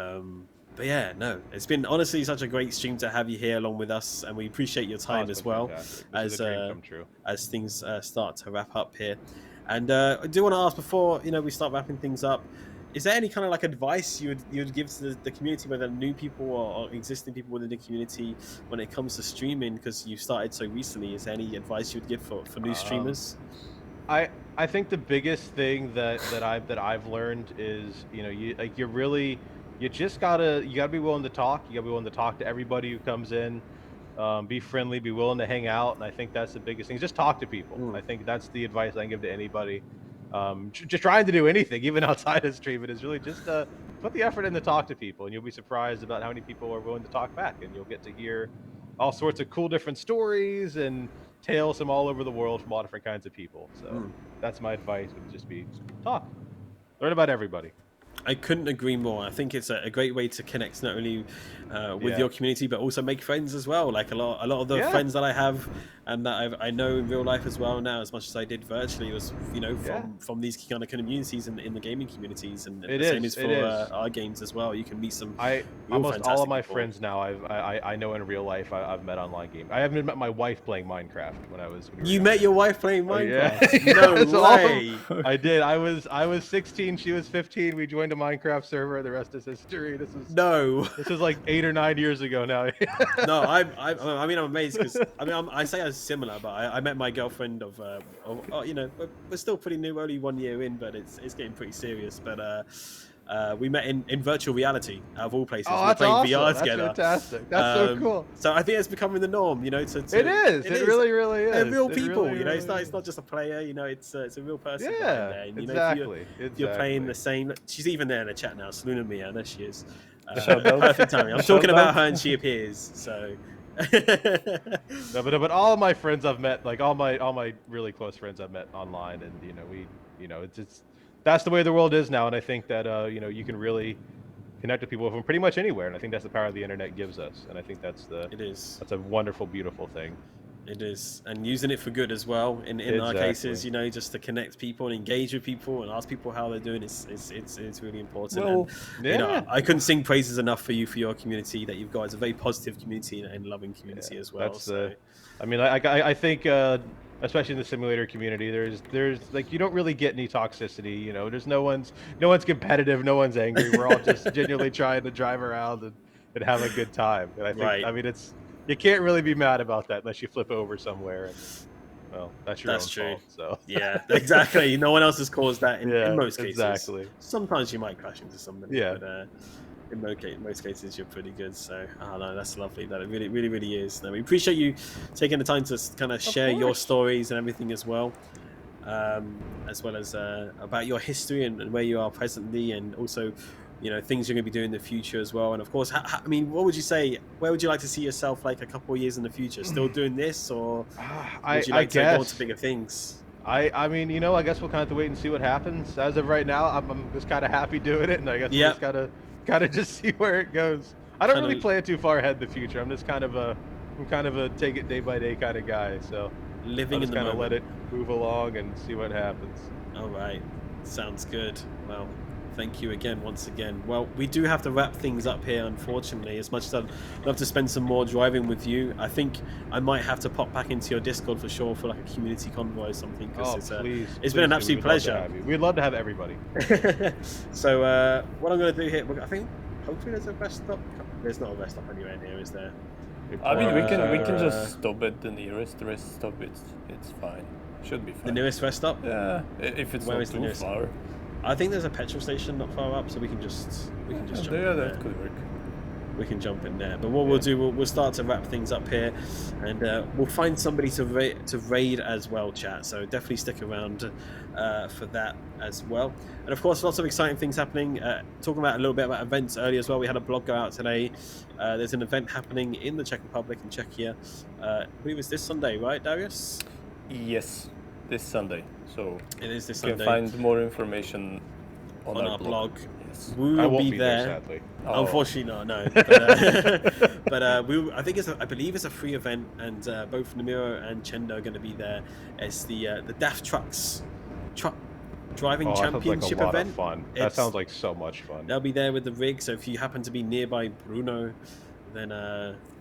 yeah, no, it's been honestly such a great stream to have you here along with us, and we appreciate your time as well as things start to wrap up here. And I do want to ask before we start wrapping things up. Is there any kind of like advice you would give to the community, whether new people or existing people within the community, when it comes to streaming? Because you started so recently. Is there any advice you would give for new streamers?
I think the biggest thing that I've learned is you just gotta be willing to talk. You gotta be willing to talk to everybody who comes in. Be friendly, be willing to hang out, and I think that's the biggest thing. Just talk to people. I think that's the advice I can give to anybody. Just trying to do anything, even outside of streaming, is really just put the effort in to talk to people, and you'll be surprised about how many people are willing to talk back, and you'll get to hear all sorts of cool different stories and tales from all over the world from all different kinds of people. So that's my advice, would just be talk, learn about everybody.
I couldn't agree more. I think it's a great way to connect not only with your community, but also make friends as well. Like a lot of the friends that I have and that I know in real life as well now, as much as I did virtually, was from these kind of communities in the gaming communities, and the same is for our games as well. You can meet some.
Almost all of my friends now I know in real life I've met online game. I haven't met my wife playing Minecraft when I was.
You met your wife playing Minecraft?
Yeah.
No way.
Awesome. I did. I was 16. She was 15. We joined a Minecraft server. The rest is history. This was like 8 or 9 years ago now.
No, I'm amazed because I say I was similar, but I met my girlfriend of we're still pretty new, only 1 year in, but it's getting pretty serious. But we met in virtual reality, out of all places.
Oh,
we're
that's
playing
awesome.
VR
That's
together.
Fantastic. That's so cool.
So I think it's becoming the norm, It is.
It really is.
They're real people,
really, really
it's not just a player, it's a real person.
Yeah,
there. And,
exactly.
If you're playing the same. She's even there in the chat now, Saluna Mia, there she is.
Shout out.
Perfect timing. I'm
Shout
talking about
out.
her and she appears. So.
No, but all of my friends I've met, like all my really close friends I've met online, and it's that's the way the world is now, and I think that you can really connect with people from pretty much anywhere, and I think that's the power the internet gives us, and I think that's
It is.
a wonderful, beautiful thing.
It is, and using it for good as well. In our cases, just to connect people and engage with people and ask people how they're doing. It's really important.
Well,
and, I couldn't sing praises enough for you for your community that you've got. It's a very positive community and loving community as well.
I think especially in the simulator community, there's like you don't really get any toxicity. There's no one's competitive, no one's angry. We're all just genuinely trying to drive around and have a good time. And I think you can't really be mad about that unless you flip over somewhere, and well, that's your own fault. So
yeah, exactly. No one else has caused that in most cases.
Exactly.
Sometimes you might crash into somebody,
yeah.
But in most cases you're pretty good. So no, that's lovely. That it really, really, really is. No, we appreciate you taking the time to kind of share your stories and everything as well as about your history and where you are presently, and also things you're going to be doing in the future as well. And of course, what would you say, where would you like to see yourself like a couple of years in the future? Still doing this, or would you like to go on to bigger things?
I mean, I guess we'll kind of have to wait and see what happens. As of right now, I'm just kind of happy doing it, and I guess we'll just gotta just see where it goes. I don't really plan too far ahead in the future. I'm just kind of a take it day by day kind of guy. So
living in the moment.
Let it move along and see what happens.
All right, sounds good. Well, thank you again, once again. Well, we do have to wrap things up here, unfortunately. As much as I'd love to spend some more driving with you, I think I might have to pop back into your Discord for sure for like a community convoy or something. It's been an absolute pleasure.
We'd love to have everybody.
So what I'm going to do here, I think hopefully there's a rest stop. There's not a rest stop anywhere in here, is there?
I mean, we can just stop at the nearest rest stop. It's fine. Should be fine.
The nearest rest stop?
Yeah, if it's not too far.
I think there's a petrol station not far up, so we can just jump
there.
In
That could work.
We can jump in there. But what we'll do, we'll start to wrap things up here, and we'll find somebody to raid as well, chat. So definitely stick around for that as well. And of course, lots of exciting things happening. Talking about a little bit about events earlier as well. We had a blog go out today. There's an event happening in the Czech Republic in Czechia. I believe it's this Sunday, right, Darius?
Yes, this Sunday. So
it is this
Sunday.
You
can find more information on our blog.
Yes. We will be there.
Sadly.
Oh. Unfortunately not, no. But I think I believe it's a free event, and both Namiro and Chendo are going to be there. It's the DAF Trucks Truck Driving Championship
event.
Event.
Of fun. That sounds like so much fun.
They'll be there with the rig, so if you happen to be nearby Bruno, then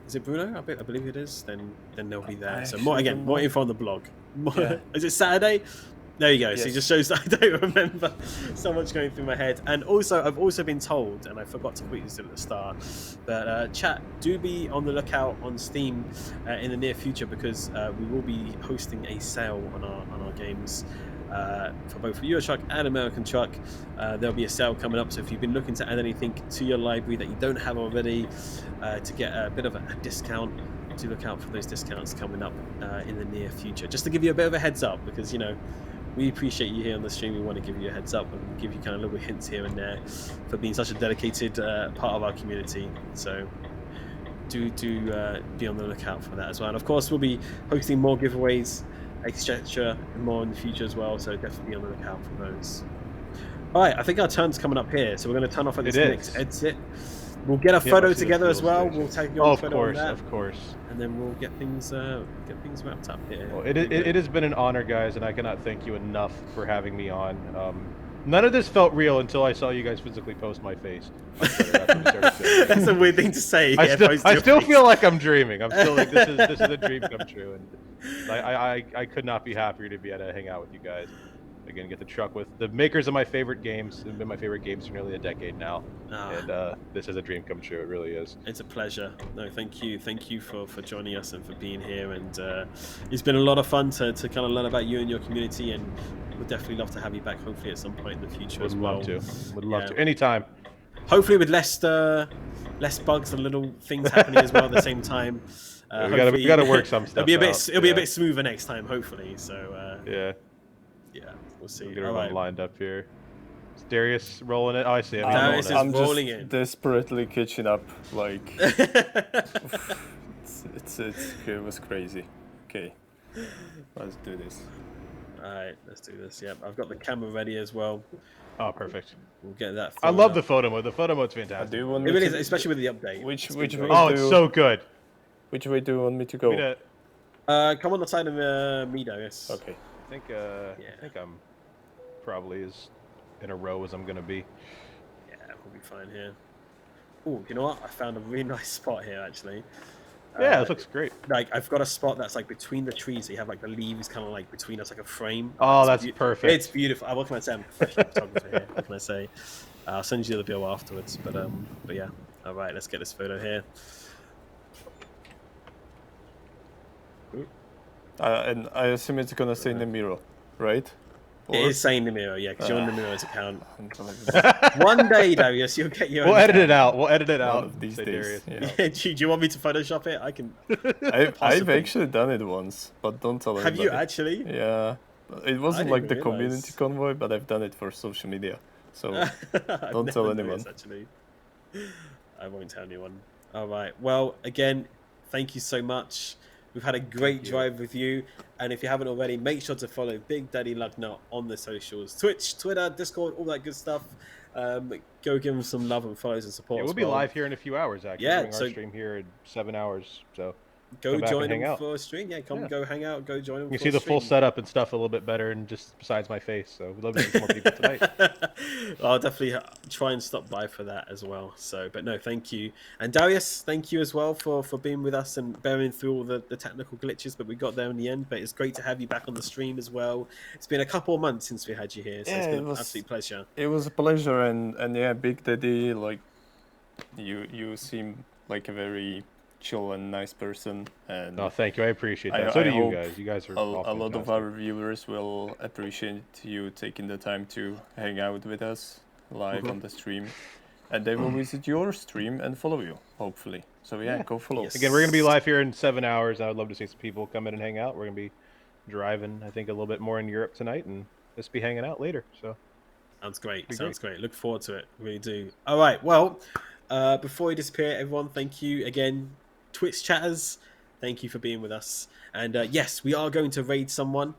is it Bruno? I believe it is. Then they'll be there. So more info on the blog. Is it Saturday? There you go. Yes. So it just shows that I don't remember. So much going through my head. And also, I've also been told, and I forgot to put this at the start, but chat, do be on the lookout on Steam in the near future, because we will be hosting a sale on our games. For both Euro Truck and American Truck. There'll be a sale coming up, so if you've been looking to add anything to your library that you don't have already to get a bit of a discount, do look out for those discounts coming up in the near future. Just to give you a bit of a heads up, because we appreciate you here on the stream. We want to give you a heads up and give you kind of little hints here and there for being such a dedicated part of our community. So do be on the lookout for that as well. And of course, we'll be hosting more giveaways, etc., and more in the future as well, so definitely be on the lookout for those. Alright, I think our turn's coming up here, so we're going to turn off at this next exit. We'll get a photo together as well. We'll take your photo on that.
Of course.
And then we'll get things wrapped up here.
Well, it has been an honor, guys, and I cannot thank you enough for having me on. None of this felt real until I saw you guys physically post my face.
That's a weird thing to say.
I still feel like I'm dreaming. I'm still like, this is a dream come true, and I could not be happier to be able to hang out with you guys. Again, get the truck with the makers of my favorite games. They've been my favorite games for nearly a decade now, and this is a dream come true. It really is.
It's a pleasure. No, thank you for joining us and for being here. And it's been a lot of fun to kind of learn about you and your community, and we'd definitely love to have you back, hopefully at some point in the future as well.
Would love to. Anytime.
Hopefully with less bugs and little things happening as well at the same time.
We gotta work some stuff.
It'll be a bit smoother next time, hopefully. So
yeah.
We'll see.
We'll get everyone lined up here. Is Darius rolling it? Oh, I see him. He's
No,
rolling
it's
it.
just
I'm
rolling
just
in.
desperately catching up. Like, it was crazy. Okay, let's do this.
All right, let's do this. Yep, I've got the camera ready as well.
Oh, perfect.
We'll get that.
I love
up.
the photo mode. The photo mode's
Do
fantastic.
you want
It
me
really
to?
is, especially with the update.
Which
It's been
way
great.
Oh,
do?
it's so good.
Which way do you want me to go?
Come on the side of me, Darius.
Okay.
I think I'm probably as in a row as I'm gonna be.
Yeah, we'll be fine here. Oh, you know what? I found a really nice spot here, actually.
Yeah, it looks great.
Like, I've got a spot that's like between the trees. So you have like the leaves kind of like between us, like a frame.
Oh, that's perfect.
It's beautiful. What can I say? I'm a professional photographer here. What can I say? I'll send you the bill afterwards. But yeah. All right, let's get this photo here.
And I assume it's gonna say in the mirror, right?
It is saying the mirror, yeah, because you're on the mirror's account.
Unbelievable.
One day, Darius, you'll get your.
We'll edit it out. We'll edit it
One
out.
of these
Say
days.
Darius.
Yeah.
do you want me to Photoshop it? I can.
I've
Possibly.
actually done it once, but don't tell
Have
anybody.
you actually?
Yeah. It wasn't
didn't
like the
realize.
community convoy, but I've done it for social media. So don't tell anyone.
Actually, I won't tell anyone. All right. Well, again, thank you so much. We've had a great drive with you, and if you haven't already, make sure to follow Big Daddy Lugnut on the socials: Twitch, Twitter, Discord, all that good stuff. Go give him some love and follows and support.
Yeah, we'll be live here in a few hours. Actually,
Yeah,
doing our stream here in 7 hours. So
go join
hang
them
out.
for a stream. Yeah, go hang out. Go join them.
You can see the full setup and stuff a little bit better, and just besides my face. So we'd love to see more people tonight.
I'll definitely try and stop by for that as well. So, but no, thank you. And Darius, thank you as well for being with us and bearing through all the technical glitches, but we got there in the end. But it's great to have you back on the stream as well. It's been a couple of months since we had you here, so it's been an absolute pleasure.
It was a pleasure, and yeah, Big Daddy, like you seem like a very chill and nice person, and
Oh, thank you. I appreciate that. So do you guys. You guys are
a lot of our viewers will appreciate you taking the time to hang out with us live on the stream, and they will visit your stream and follow you, hopefully. So yeah, go follow.
Yes.
Again, we're gonna be live here in 7 hours. I would love to see some people come in and hang out. We're gonna be driving, I think, a little bit more in Europe tonight, and just be hanging out later. So
sounds great. Sounds great. Look forward to it. Really do. All right. Well, before we disappear, everyone, thank you again. Twitch chatters, thank you for being with us. And yes, we are going to raid someone.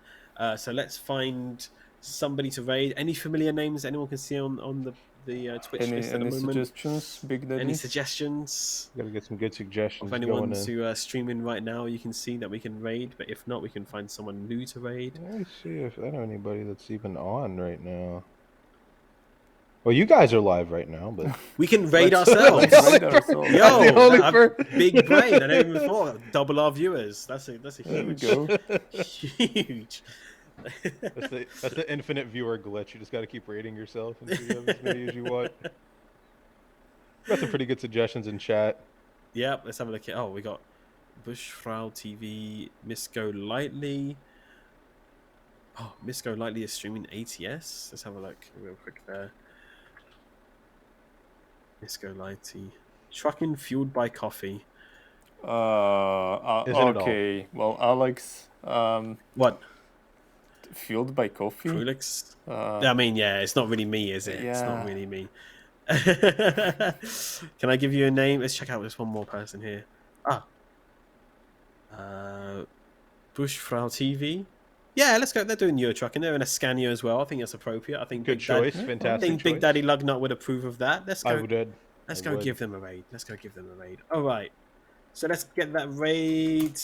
So let's find somebody to raid. Any familiar names anyone can see on the Twitch list at the moment?
Any suggestions, Big Daddy?
Any suggestions?
gotta get some good suggestions.
Of anyone to stream in right now, you can see that we can raid. But if not, we can find someone new to raid.
Let me see if I know anybody that's even on right now. Well, you guys are live right now, but
we can raid ourselves. Yo, big brain. I never even thought. Double our viewers. That's a huge, huge.
that's the infinite viewer glitch. You just got to keep rating yourself until you have as many as you want. Got some pretty good suggestions in chat.
Yep, let's have a look at. Oh, we got Bushfrau TV, Miss Go Lightly. Oh, Miss Go Lightly is streaming ATS. Let's have a look real quick there. Miss Go Lightly. Trucking fueled by coffee.
Okay. Well, Alex.
What?
Fueled by coffee?
Frulix? I mean, yeah, it's not really me, is it? Yeah. It's not really me. Can I give you a name? Let's check out this one more person here. Bushfrau TV. Yeah, let's go. They're doing Euro trucking. They're in a Scania as well. I think that's appropriate. I think
good choice. Fantastic.
I think Big Daddy Lugnut would approve of that. Let's go.
I would.
Let's go give them a raid. All right. So let's get that raid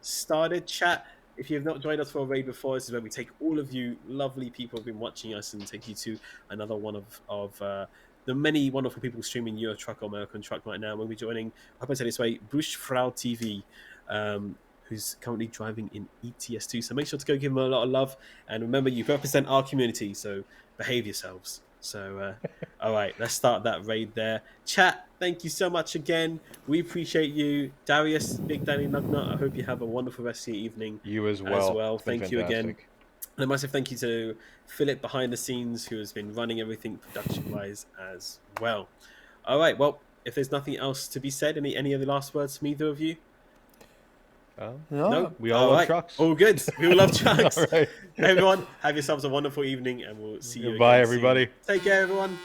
started. Chat. If you have not joined us for a raid before, this is where we take all of you lovely people who've been watching us and take you to another one of the many wonderful people streaming Euro Truck or American Truck right now. We'll be joining, I hope I say this way, Bushfrau TV, who's currently driving in ETS2. So make sure to go give them a lot of love. And remember, you represent our community, so behave yourselves. So, all right, let's start that raid there. Chat, thank you so much again. We appreciate you. Darius, Big Daddy Lugnut, I hope you have a wonderful rest of your evening.
You as well.
Thank you again. And a massive thank you to Philip behind the scenes, who has been running everything production-wise as well. All right, well, if there's nothing else to be said, any other last words from either of you? No,
we all love trucks.
All good. We all love trucks.
All right.
Everyone, have yourselves a wonderful evening, and we'll see you
Bye,
again
everybody.
soon. Take care, everyone.